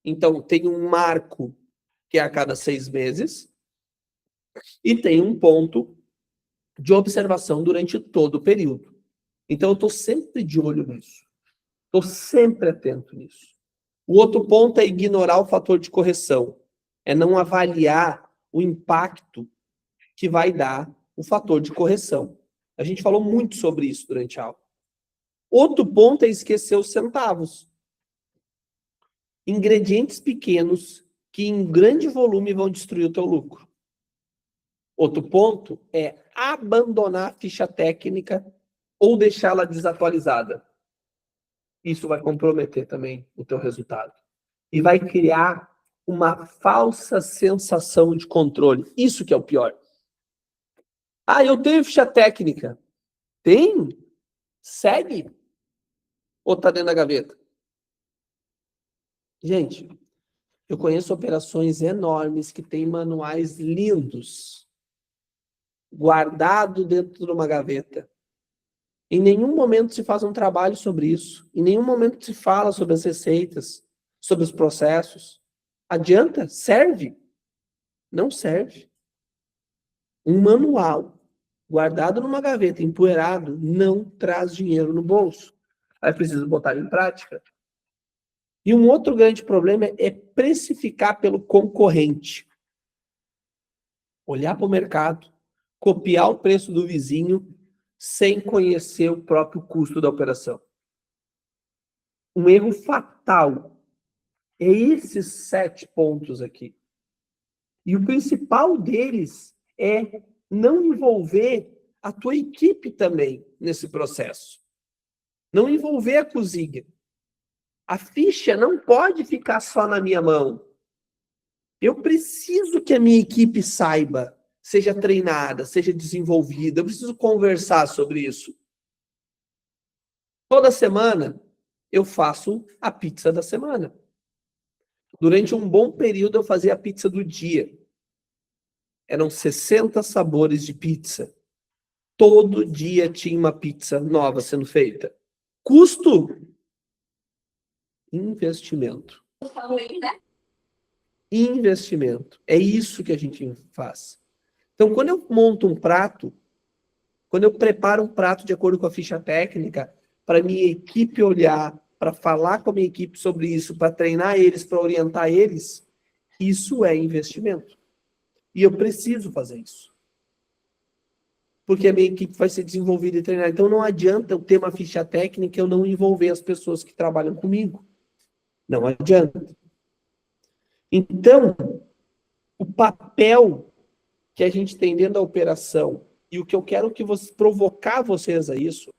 Então, tem um marco que é a cada 6 meses e tem um ponto de observação durante todo o período. Então, eu estou sempre de olho nisso. Estou sempre atento nisso. O outro ponto é ignorar o fator de correção. É não avaliar o impacto que vai dar o fator de correção. A gente falou muito sobre isso durante a aula. Outro ponto é esquecer os centavos. Ingredientes pequenos que em grande volume vão destruir o teu lucro. Outro ponto é abandonar a ficha técnica ou deixá-la desatualizada. Isso vai comprometer também o teu resultado. E vai criar uma falsa sensação de controle. Isso que é o pior. Ah, eu tenho ficha técnica. Tem? Segue? Ou tá dentro da gaveta? Gente, Eu conheço operações enormes que têm manuais lindos, guardados dentro de uma gaveta. Em nenhum momento se faz um trabalho sobre isso. Em nenhum momento se fala sobre as receitas, sobre os processos. Adianta? Serve? Não serve. Um manual guardado numa gaveta, empoeirado, não traz dinheiro no bolso. Aí precisa botar em prática. E um outro grande problema é precificar pelo concorrente. Olhar para o mercado, copiar o preço do vizinho, sem conhecer o próprio custo da operação. Um erro fatal é esses 7 pontos aqui. E o principal deles é não envolver a tua equipe também nesse processo. Não envolver a cozinha. A ficha não pode ficar só na minha mão. Eu preciso que a minha equipe saiba, seja treinada, seja desenvolvida. Eu preciso conversar sobre isso. Toda semana eu faço a pizza da semana. Durante um bom período eu fazia a pizza do dia. Eram 60 sabores de pizza. Todo dia tinha uma pizza nova sendo feita. Custo? Investimento. Investimento. É isso que a gente faz. Então, quando eu monto um prato, quando eu preparo um prato de acordo com a ficha técnica, para minha equipe olhar, para falar com a minha equipe sobre isso, para treinar eles, para orientar eles, isso é investimento. E eu preciso fazer isso. Porque a minha equipe vai ser desenvolvida e treinada. Então, não adianta eu ter uma ficha técnica e eu não envolver as pessoas que trabalham comigo. Não adianta. Então, o papel que a gente tem dentro da operação e o que eu quero que provocar vocês a isso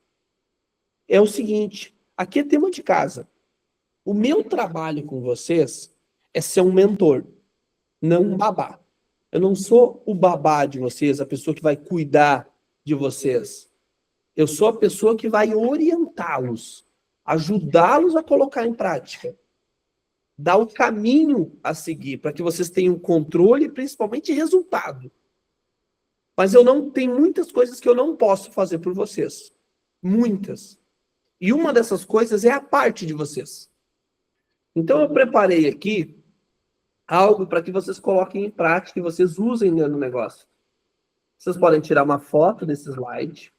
é o seguinte: aqui é tema de casa. O meu trabalho com vocês é ser um mentor, não um babá. Eu não sou o babá de vocês, a pessoa que vai cuidar de vocês. Eu sou a pessoa que vai orientá-los, ajudá-los a colocar em prática, dar o caminho a seguir para que vocês tenham controle e principalmente resultado. Mas eu não tenho muitas coisas que eu não posso fazer por vocês. Muitas. E uma dessas coisas é a parte de vocês. Então eu preparei aqui algo para que vocês coloquem em prática e vocês usem no negócio. Vocês podem tirar uma foto desse slide,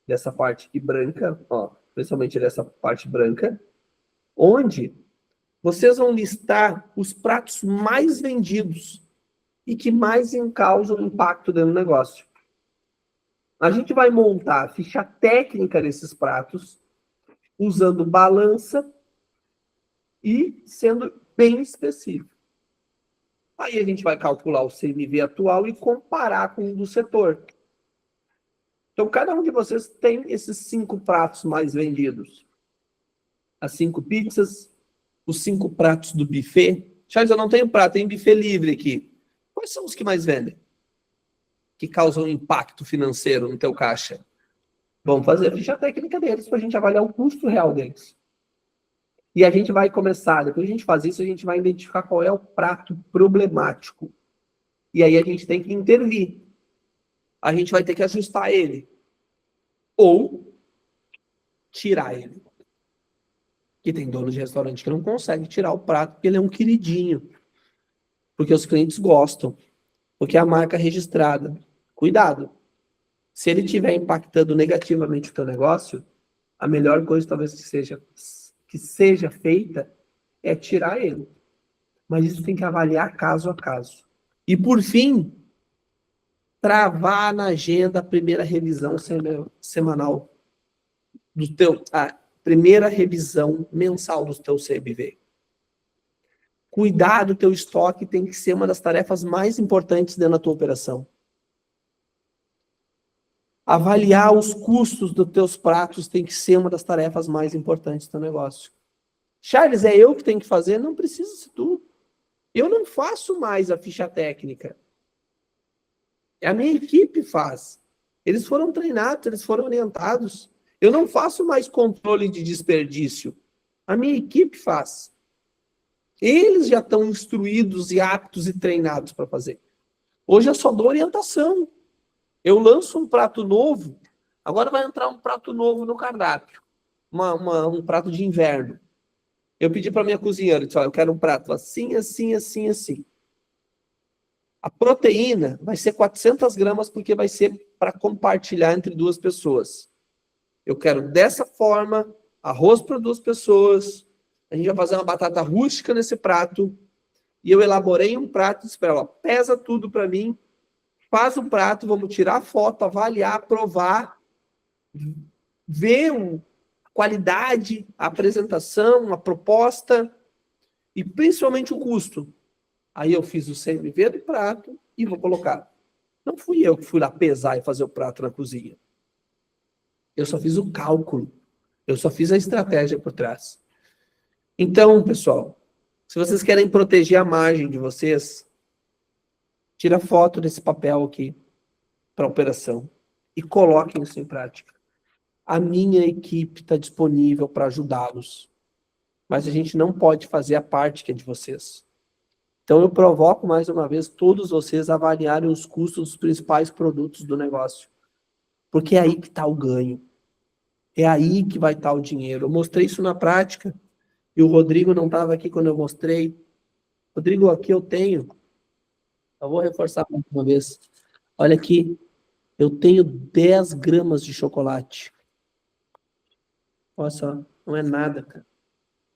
dessa parte aqui branca, ó, principalmente dessa parte branca, onde vocês vão listar os pratos mais vendidos e que mais causam impacto dentro do negócio. A gente vai montar a ficha técnica desses pratos, usando balança e sendo bem específico. Aí a gente vai calcular o CMV atual e comparar com o do setor. Então, cada um de vocês tem esses 5 pratos mais vendidos. As 5 pizzas, os 5 pratos do buffet. Charles, eu não tenho prato, tem buffet livre aqui. Quais são os que mais vendem? Que causam impacto financeiro no teu caixa? Vamos fazer a ficha técnica deles para a gente avaliar o custo real deles. E a gente vai começar, depois a gente faz isso, a gente vai identificar qual é o prato problemático. E aí a gente tem que intervir. A gente vai ter que ajustar ele. Ou tirar ele. Que tem dono de restaurante que não consegue tirar o prato porque ele é um queridinho. Porque os clientes gostam. Porque é a marca registrada. Cuidado. Se ele estiver impactando negativamente o teu negócio, a melhor coisa talvez que seja feita é tirar ele. Mas isso tem que avaliar caso a caso. E por fim, travar na agenda a primeira revisão semanal do teu, a primeira revisão mensal do teu CMV. Cuidar do teu estoque tem que ser uma das tarefas mais importantes dentro da tua operação. Avaliar os custos dos teus pratos tem que ser uma das tarefas mais importantes do teu negócio. Charles, é eu que tenho que fazer? Não precisa ser tu. Eu não faço mais a ficha técnica. A minha equipe faz. Eles foram treinados, eles foram orientados. Eu não faço mais controle de desperdício. A minha equipe faz. Eles já estão instruídos e aptos e treinados para fazer. Hoje eu só dou orientação. Eu lanço um prato novo, agora vai entrar um prato novo no cardápio. Um prato de inverno. Eu pedi para minha cozinheira, eu disse, eu quero um prato assim, assim, assim, assim. A proteína vai ser 400 gramas, porque vai ser para compartilhar entre duas pessoas. Eu quero dessa forma, arroz para duas pessoas, a gente vai fazer uma batata rústica nesse prato, e eu elaborei um prato, disse para ela, pesa tudo para mim, faz o prato, vamos tirar foto, avaliar, provar, ver a qualidade, a apresentação, a proposta, e principalmente o custo. Aí eu fiz o CMV do prato e vou colocar. Não fui eu que fui lá pesar e fazer o prato na cozinha. Eu só fiz o cálculo. Eu só fiz a estratégia por trás. Então, pessoal, se vocês querem proteger a margem de vocês, tira foto desse papel aqui para operação e coloquem isso em prática. A minha equipe está disponível para ajudá-los, mas a gente não pode fazer a parte que é de vocês. Então, eu provoco mais uma vez todos vocês a avaliarem os custos dos principais produtos do negócio, porque é aí que está o ganho. É aí que vai estar o dinheiro. Eu mostrei isso na prática e o Rodrigo não estava aqui quando eu mostrei. Rodrigo, aqui eu tenho. Eu vou reforçar mais uma vez. Olha aqui, eu tenho 10 gramas de chocolate. Olha só, não é nada, cara.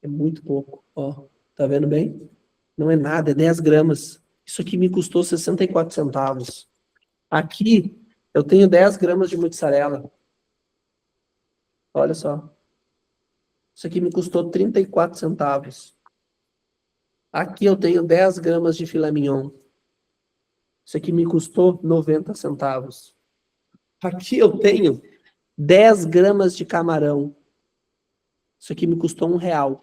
É muito pouco. Ó, tá vendo bem? Não é nada, é 10 gramas. Isso aqui me custou 64 centavos. Aqui, eu tenho 10 gramas de mussarela. Olha só. Isso aqui me custou 34 centavos. Aqui eu tenho 10 gramas de filé mignon. Isso aqui me custou 90 centavos. Aqui eu tenho 10 gramas de camarão. Isso aqui me custou R$1.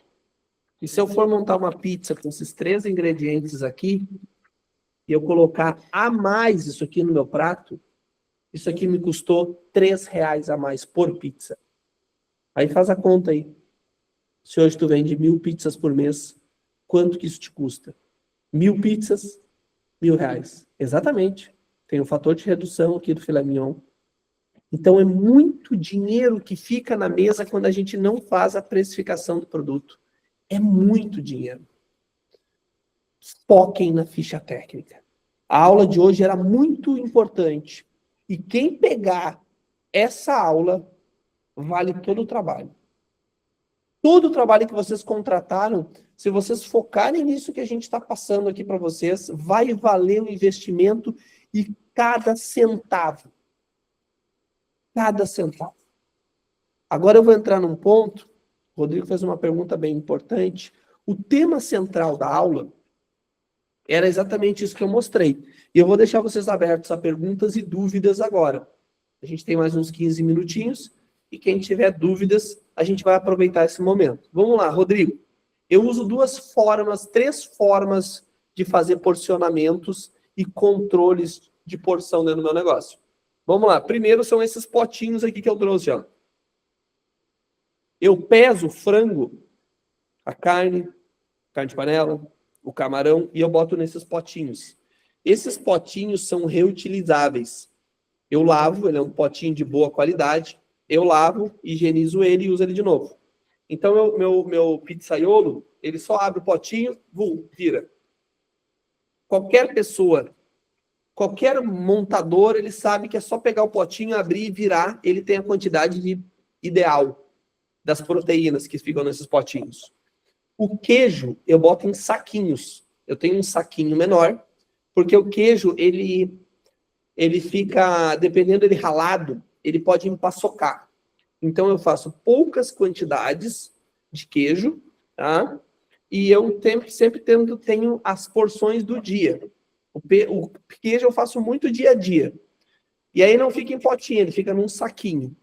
E se eu for montar uma pizza com esses 3 ingredientes aqui, e eu colocar a mais isso aqui no meu prato, isso aqui me custou R$3 a mais por pizza. Aí faz a conta aí. Se hoje tu vende 1.000 pizzas por mês, quanto que isso te custa? 1.000 pizzas, R$1.000. Exatamente. Tem o fator de redução aqui do filé mignon. Então é muito dinheiro que fica na mesa quando a gente não faz a precificação do produto. É muito dinheiro. Foquem na ficha técnica. A aula de hoje era muito importante. E quem pegar essa aula, vale todo o trabalho. Todo o trabalho que vocês contrataram, se vocês focarem nisso que a gente está passando aqui para vocês, vai valer o investimento e cada centavo. Cada centavo. Agora eu vou entrar num ponto, o Rodrigo fez uma pergunta bem importante. O tema central da aula era exatamente isso que eu mostrei. E eu vou deixar vocês abertos a perguntas e dúvidas agora. A gente tem mais uns 15 minutinhos, e quem tiver dúvidas, a gente vai aproveitar esse momento. Vamos lá, Rodrigo. Eu uso 3 formas de fazer porcionamentos e controles de porção dentro do meu negócio. Vamos lá. Primeiro são esses potinhos aqui que eu trouxe, ó. Eu peso o frango, a carne de panela, o camarão, e eu boto nesses potinhos. Esses potinhos são reutilizáveis. Eu lavo, ele é um potinho de boa qualidade, eu lavo, higienizo ele e uso ele de novo. Então, meu pizzaiolo, ele só abre o potinho, vira. Qualquer pessoa, qualquer montador, ele sabe que é só pegar o potinho, abrir e virar, ele tem a quantidade ideal das proteínas que ficam nesses potinhos. O queijo, eu boto em saquinhos. Eu tenho um saquinho menor, porque o queijo, ele fica, dependendo dele ralado, ele pode empaçocar. Então, eu faço poucas quantidades de queijo, tá? E eu sempre tenho as porções do dia. O queijo eu faço muito dia a dia. E aí não fica em potinho, ele fica num saquinho.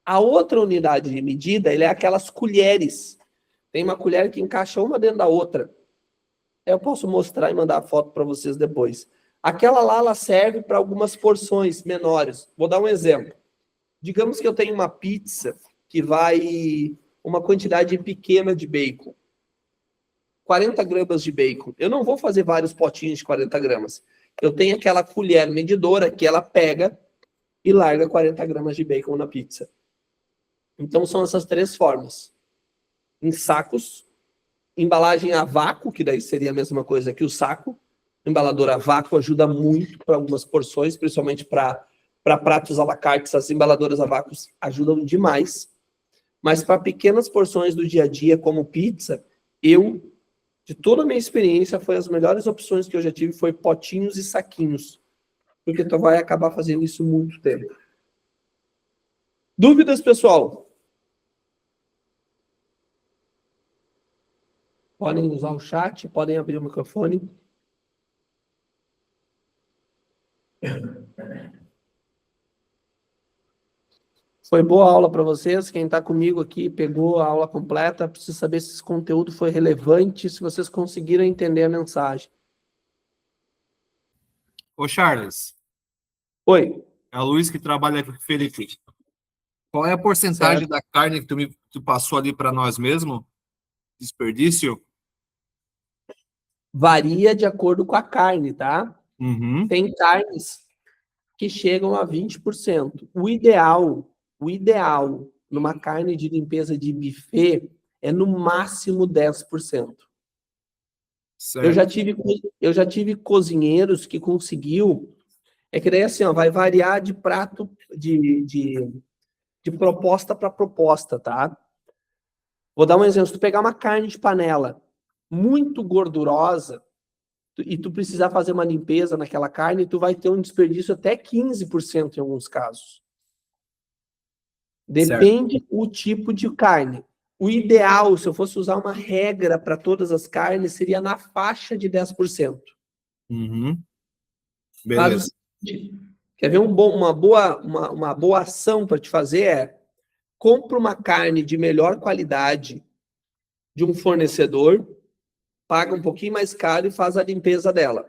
A outra unidade de medida, ele é aquelas colheres. Tem uma colher que encaixa uma dentro da outra. Eu posso mostrar e mandar a foto para vocês depois. Aquela lá, ela serve para algumas porções menores. Vou dar um exemplo. Digamos que eu tenho uma pizza que vai uma quantidade pequena de bacon. 40 gramas de bacon. Eu não vou fazer vários potinhos de 40 gramas. Eu tenho aquela colher medidora que ela pega e larga 40 gramas de bacon na pizza. Então, são essas 3 formas. Em sacos, embalagem a vácuo, que daí seria a mesma coisa que o saco. Embalador a vácuo ajuda muito para algumas porções, principalmente para pratos à la carte. As embaladoras a vácuo ajudam demais. Mas para pequenas porções do dia a dia, como pizza, de toda a minha experiência, foi as melhores opções que eu já tive, foi potinhos e saquinhos. Porque tu vai acabar fazendo isso muito tempo. Dúvidas, pessoal? Podem usar o chat, podem abrir o microfone. Foi boa a aula para vocês. Quem está comigo aqui pegou a aula completa. Preciso saber se esse conteúdo foi relevante, se vocês conseguiram entender a mensagem. Ô, Charles. Oi. É o Luiz que trabalha aqui com o Felipe. Qual é a porcentagem da carne que tu passou ali para nós mesmo? Desperdício? Varia de acordo com a carne, tá? Uhum. Tem carnes que chegam a 20%. O ideal numa carne de limpeza de buffet é no máximo 10%. Certo. Eu já tive cozinheiros que conseguiu, é que daí assim, ó, vai variar de prato, de proposta para proposta, tá? Vou dar um exemplo. Se tu pegar uma carne de panela muito gordurosa e tu precisar fazer uma limpeza naquela carne, tu vai ter um desperdício até 15% em alguns casos. Depende o tipo de carne. O ideal, se eu fosse usar uma regra para todas as carnes, seria na faixa de 10%. Uhum. Beleza. Quer ver uma boa ação para te fazer? Compra uma carne de melhor qualidade de um fornecedor, paga um pouquinho mais caro e faz a limpeza dela.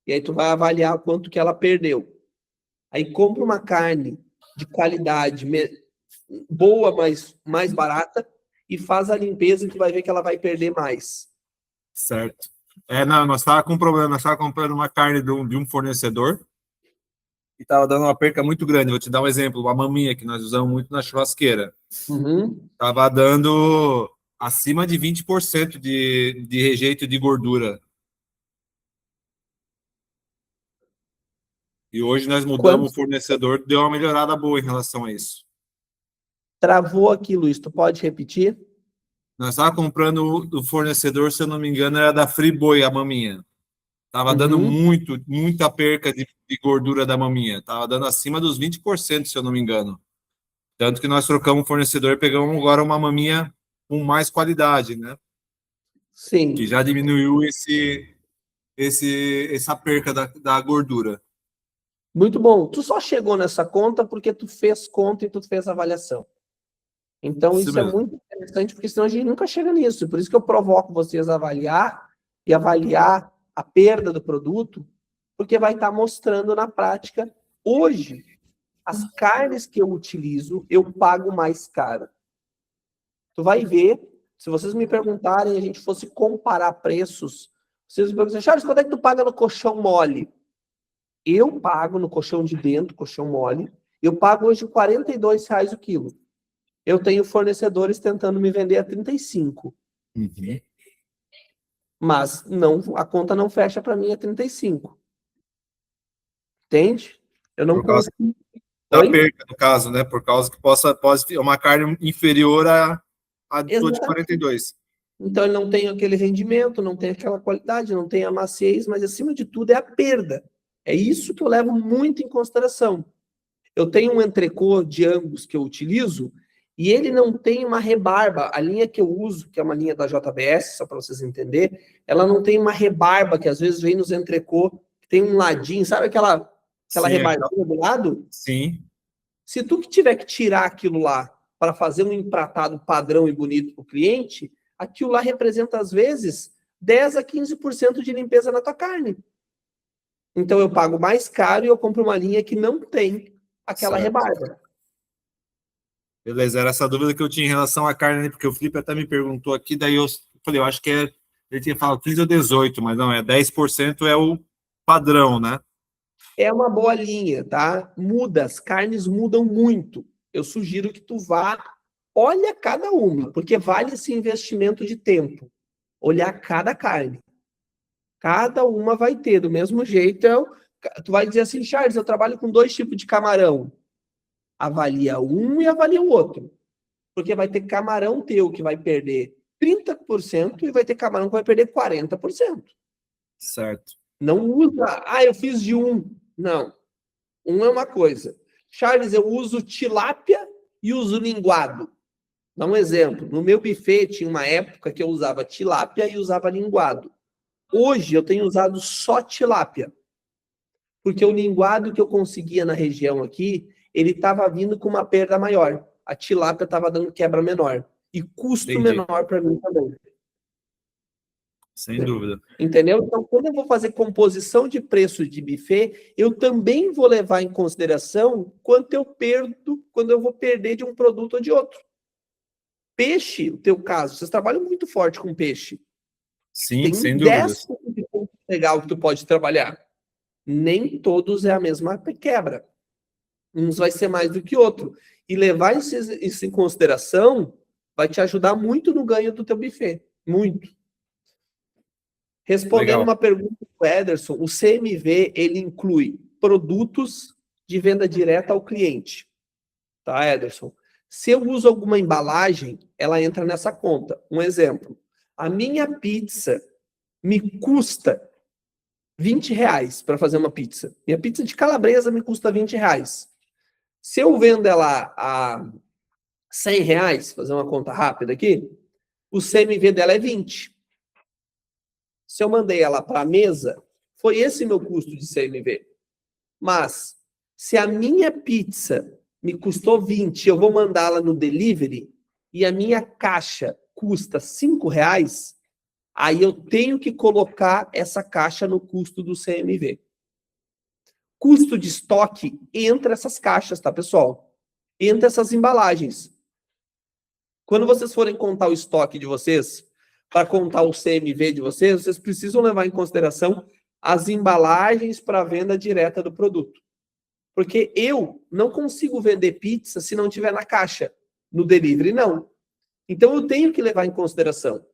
E aí tu vai avaliar quanto que ela perdeu. Aí compra uma carne de qualidade boa, mas mais barata, e faz a limpeza e tu vai ver que ela vai perder mais. Certo. Não, nós estávamos com um problema. Nós estávamos comprando uma carne de um fornecedor e estava dando uma perca muito grande. Vou te dar um exemplo. Uma maminha que nós usamos muito na churrasqueira. Estava dando acima de 20% de rejeito de gordura. E hoje nós mudamos o fornecedor, deu uma melhorada boa em relação a isso. Travou aqui, Luiz. Tu pode repetir? Nós estávamos comprando do fornecedor, se eu não me engano, era da Friboi, a maminha. Estava dando muita perca de gordura da maminha. Estava dando acima dos 20%, se eu não me engano. Tanto que nós trocamos o fornecedor e pegamos agora uma maminha com mais qualidade, né? Sim. Que já diminuiu essa perca da gordura. Muito bom. Tu só chegou nessa conta porque tu fez conta e tu fez avaliação. Então, isso é muito interessante, porque senão a gente nunca chega nisso. Por isso que eu provoco vocês a avaliar e avaliar a perda do produto, porque vai estar mostrando na prática. Hoje, as carnes que eu utilizo, eu pago mais caro. Tu vai ver, se vocês me perguntarem e a gente fosse comparar preços, vocês me perguntam, Charles, quanto é que tu paga no colchão mole? Eu pago no colchão de dentro, colchão mole, eu pago hoje R$42 o quilo. Eu tenho fornecedores tentando me vender a 35. Uhum. Mas a conta não fecha para mim a 35. Entende? Eu não consigo. Da perca, no caso, né? Por causa que pode uma carne inferior à tua de 42. Então ele não tem aquele rendimento, não tem aquela qualidade, não tem a maciez, mas acima de tudo é a perda. É isso que eu levo muito em consideração. Eu tenho um entrecô de Angus que eu utilizo e ele não tem uma rebarba. A linha que eu uso, que é uma linha da JBS, só para vocês entenderem, ela não tem uma rebarba que às vezes vem nos entrecô, que tem um ladinho, sabe aquela rebarbinha do lado? Sim. Se tu que tiver que tirar aquilo lá para fazer um empratado padrão e bonito para o cliente, aquilo lá representa, às vezes, 10 a 15% de limpeza na tua carne. Então eu pago mais caro e eu compro uma linha que não tem aquela rebarba. Beleza, era essa dúvida que eu tinha em relação à carne, porque o Felipe até me perguntou aqui, daí eu falei, eu acho que Ele tinha falado 15 ou 18, mas não, 10% é o padrão, né? É uma boa linha, tá? Muda, as carnes mudam muito. Eu sugiro que tu vá, olha cada uma, porque vale esse investimento de tempo. Olhar cada carne. Cada uma vai ter, do mesmo jeito. Tu vai dizer assim, Charles, eu trabalho com 2 tipos de camarão. Avalia um e avalia o outro. Porque vai ter camarão teu que vai perder 30% e vai ter camarão que vai perder 40%. Certo. Não usa, eu fiz de um. Não. Um é uma coisa. Charles, eu uso tilápia e uso linguado. Dá um exemplo. No meu buffet tinha uma época que eu usava tilápia e usava linguado. Hoje eu tenho usado só tilápia. Porque o linguado que eu conseguia na região aqui, ele estava vindo com uma perda maior. A tilápia estava dando quebra menor. E custo Entendi. menor para mim também. Sem dúvida. Entendeu? Então, quando eu vou fazer composição de preço de buffet, eu também vou levar em consideração quanto eu perdo quando eu vou perder de um produto ou de outro. Peixe, o teu caso, vocês trabalham muito forte com peixe. Sim, Tem sem 10 dúvidas. de ponto legal que tu pode trabalhar. Nem todos é a mesma quebra. Uns vai ser mais do que outro. E levar isso em consideração vai te ajudar muito no ganho do teu buffet. Muito. Respondendo Legal. uma pergunta do Ederson, o CMV, ele inclui produtos de venda direta ao cliente. Tá, Ederson? Se eu uso alguma embalagem, ela entra nessa conta. Um exemplo. A minha pizza me custa R$20 para fazer uma pizza. Minha pizza de calabresa me custa R$20. Se eu vendo ela a R$100, fazer uma conta rápida aqui, o CMV dela é 20. Se eu mandei ela para a mesa, foi esse meu custo de CMV. Mas, se a minha pizza me custou 20, eu vou mandá-la no delivery e a minha caixa custa R$5, aí eu tenho que colocar essa caixa no custo do CMV. Custo de estoque entra essas caixas, tá, pessoal? Entra essas embalagens. Quando vocês forem contar o estoque de vocês, para contar o CMV de vocês, vocês precisam levar em consideração as embalagens para venda direta do produto. Porque eu não consigo vender pizza se não tiver na caixa. No delivery, não. Então, eu tenho que levar em consideração.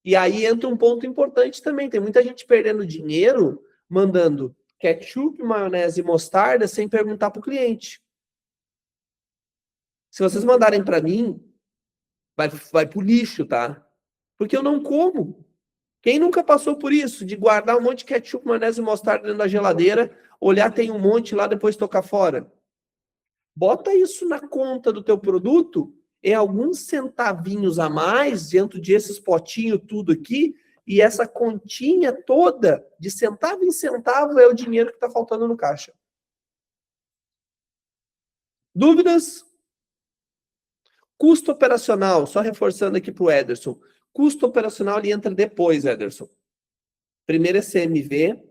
E aí entra um ponto importante também. Tem muita gente perdendo dinheiro mandando ketchup, maionese e mostarda sem perguntar para o cliente. Se vocês mandarem para mim, vai para o lixo, tá? Porque eu não como. Quem nunca passou por isso? De guardar um monte de ketchup, maionese e mostarda dentro da geladeira, olhar, tem um monte lá, depois tocar fora. Bota isso na conta do teu produto, é alguns centavinhos a mais dentro desses potinhos tudo aqui, e essa continha toda, de centavo em centavo, é o dinheiro que está faltando no caixa. Dúvidas? Custo operacional, só reforçando aqui para o Ederson. Custo operacional ele entra depois, Ederson. Primeiro é CMV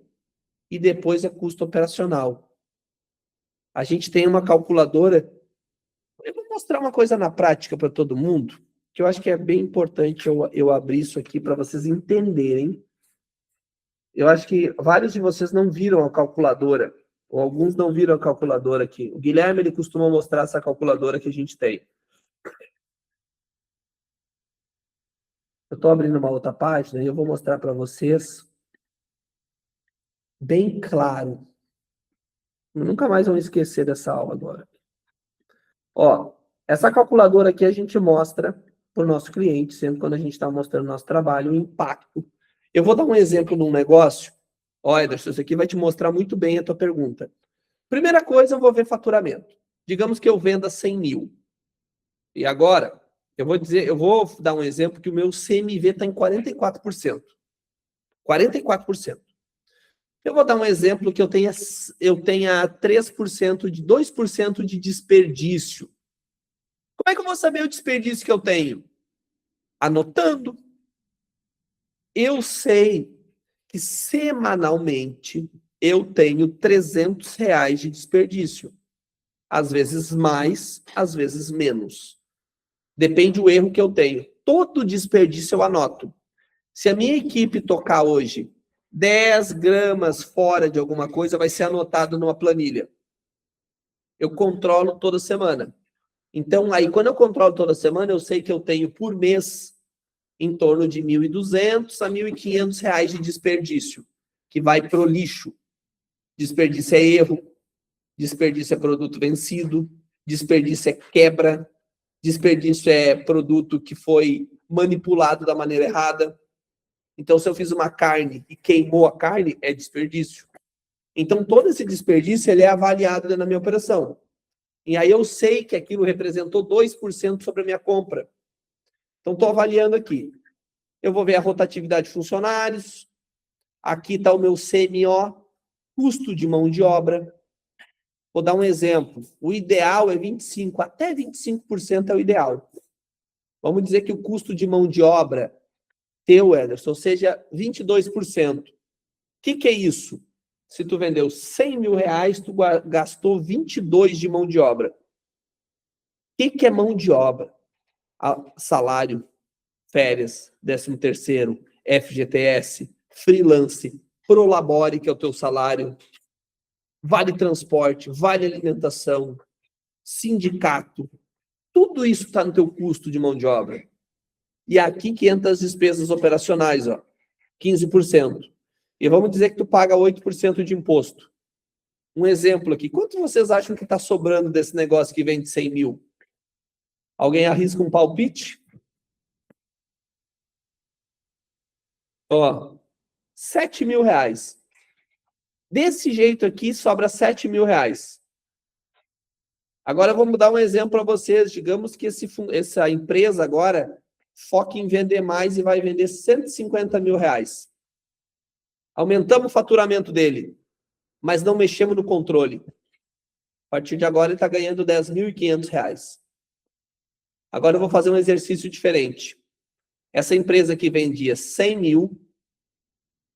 e depois é custo operacional. A gente tem uma calculadora. Eu vou mostrar uma coisa na prática para todo mundo, que eu acho que é bem importante eu abrir isso aqui para vocês entenderem. Eu acho que vários de vocês não viram a calculadora, ou alguns não viram a calculadora aqui. O Guilherme, ele costuma mostrar essa calculadora que a gente tem. Eu estou abrindo uma outra página e eu vou mostrar para vocês bem claro. Eu nunca mais vão esquecer dessa aula agora. Ó, essa calculadora aqui a gente mostra para o nosso cliente, sempre quando a gente está mostrando nosso trabalho, o impacto. Eu vou dar um exemplo de um negócio. Ó, Ederson, isso aqui vai te mostrar muito bem a tua pergunta. Primeira coisa, eu vou ver faturamento. Digamos que eu venda 100 mil. E agora, eu vou dar um exemplo que o meu CMV está em 44%. 44%. Eu vou dar um exemplo que eu tenha 3% de 2% de desperdício. Como é que eu vou saber o desperdício que eu tenho? Anotando. Eu sei que semanalmente eu tenho R$300 de desperdício. Às vezes mais, às vezes menos. Depende do erro que eu tenho. Todo desperdício eu anoto. Se a minha equipe tocar hoje 10 gramas fora de alguma coisa, vai ser anotado numa planilha. Eu controlo toda semana. Então, aí, quando eu controlo toda semana, eu sei que eu tenho por mês em torno de R$ 1.200 a R$ 1.500 de desperdício, que vai para o lixo. Desperdício é erro, desperdício é produto vencido, desperdício é quebra, desperdício é produto que foi manipulado da maneira errada. Então, se eu fiz uma carne e queimou a carne, é desperdício. Então, todo esse desperdício ele é avaliado na minha operação. E aí eu sei que aquilo representou 2% sobre a minha compra. Então, estou avaliando aqui. Eu vou ver a rotatividade de funcionários. Aqui está o meu CMO, custo de mão de obra. Vou dar um exemplo. O ideal é 25%, até 25% é o ideal. Vamos dizer que o custo de mão de obra teu, Ederson, seja 22%. O que é isso? Se tu vendeu R$100 mil, tu gastou 22 de mão de obra. O que é mão de obra? Salário, férias, 13º, FGTS, freelance, Prolabore, que é o teu salário, vale transporte, vale alimentação, sindicato. Tudo isso está no teu custo de mão de obra. E aqui que entra as despesas operacionais, ó, 15%. E vamos dizer que tu paga 8% de imposto. Um exemplo aqui. Quanto vocês acham que está sobrando desse negócio que vende 100 mil? Alguém arrisca um palpite? Ó, R$7 mil. Desse jeito aqui, sobra R$7 mil. Agora, vamos dar um exemplo para vocês. Digamos que essa empresa agora foca em vender mais e vai vender R$150 mil. Aumentamos o faturamento dele, mas não mexemos no controle. A partir de agora, ele está ganhando R$10.500. Agora, eu vou fazer um exercício diferente. Essa empresa que vendia 100 mil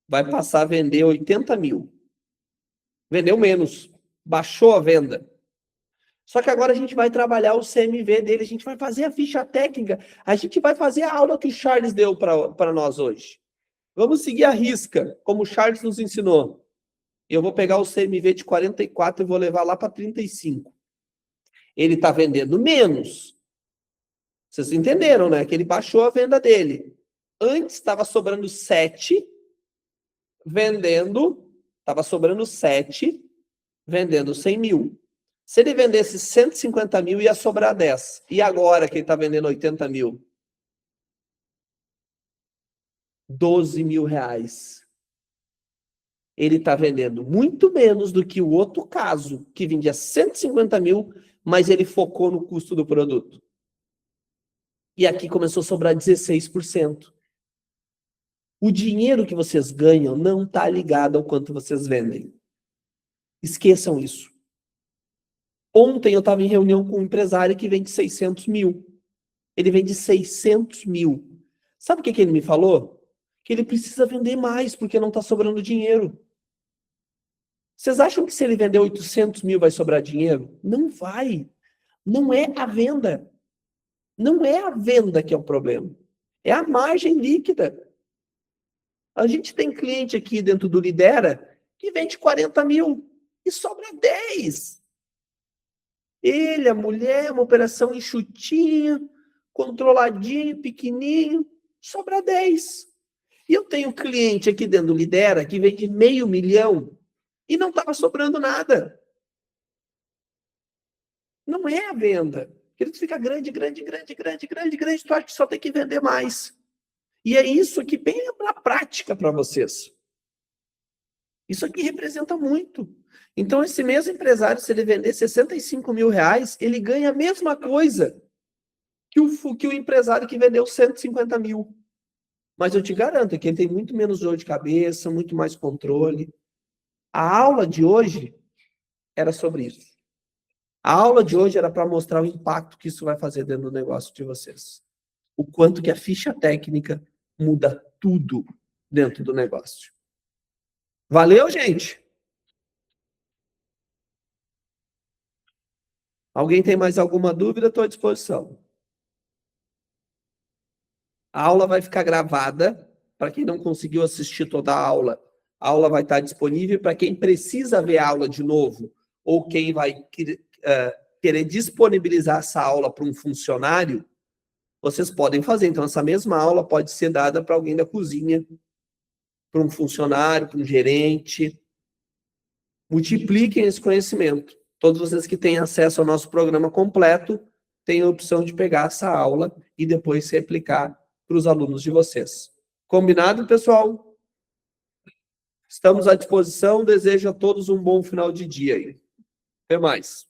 vai passar a vender 80 mil. Vendeu menos, baixou a venda. Só que agora a gente vai trabalhar o CMV dele, a gente vai fazer a ficha técnica, a gente vai fazer a aula que o Charles deu para nós hoje. Vamos seguir a risca, como o Charles nos ensinou. Eu vou pegar o CMV de 44 e vou levar lá para 35. Ele está vendendo menos. Vocês entenderam, né? Que ele baixou a venda dele. Antes estava sobrando 7, estava sobrando 7, vendendo 100 mil. Se ele vendesse 150 mil, ia sobrar 10. E agora que ele está vendendo 80 mil? R$12 mil. Ele está vendendo muito menos do que o outro caso, que vendia 150 mil, mas ele focou no custo do produto. E aqui começou a sobrar 16%. O dinheiro que vocês ganham não está ligado ao quanto vocês vendem. Esqueçam isso. Ontem eu estava em reunião com um empresário que vende 600 mil. Ele vende 600 mil. Sabe o que ele me falou? Que ele precisa vender mais, porque não está sobrando dinheiro. Vocês acham que se ele vender 800 mil vai sobrar dinheiro? Não vai. Não é a venda. Não é a venda que é o problema. É a margem líquida. A gente tem cliente aqui dentro do Lidera que vende 40 mil e sobra 10. Ele, a mulher, uma operação enxutinha, controladinho, pequenininho, sobra 10. E eu tenho cliente aqui dentro do Lidera que vende 500 mil e não estava sobrando nada. Não é a venda. Ele fica grande, tu acha que só tem que vender mais. E é isso aqui bem na prática para vocês. Isso aqui representa muito. Então, esse mesmo empresário, se ele vender 65 mil reais, ele ganha a mesma coisa que o empresário que vendeu 150 mil. Mas eu te garanto que ele tem muito menos dor de cabeça, muito mais controle. A aula de hoje era sobre isso. A aula de hoje era para mostrar o impacto que isso vai fazer dentro do negócio de vocês. O quanto que a ficha técnica muda tudo dentro do negócio. Valeu, gente? Alguém tem mais alguma dúvida? Estou à disposição. A aula vai ficar gravada Para quem não conseguiu assistir toda a aula vai estar disponível. Para quem precisa ver a aula de novo, ou quem vai querer disponibilizar essa aula para um funcionário, vocês podem fazer. Então, essa mesma aula pode ser dada para alguém da cozinha, para um funcionário, para um gerente. Multipliquem esse conhecimento. Todos vocês que têm acesso ao nosso programa completo têm a opção de pegar essa aula e depois se aplicar para os alunos de vocês. Combinado, pessoal? Estamos à disposição. Desejo a todos um bom final de dia aí. Até mais.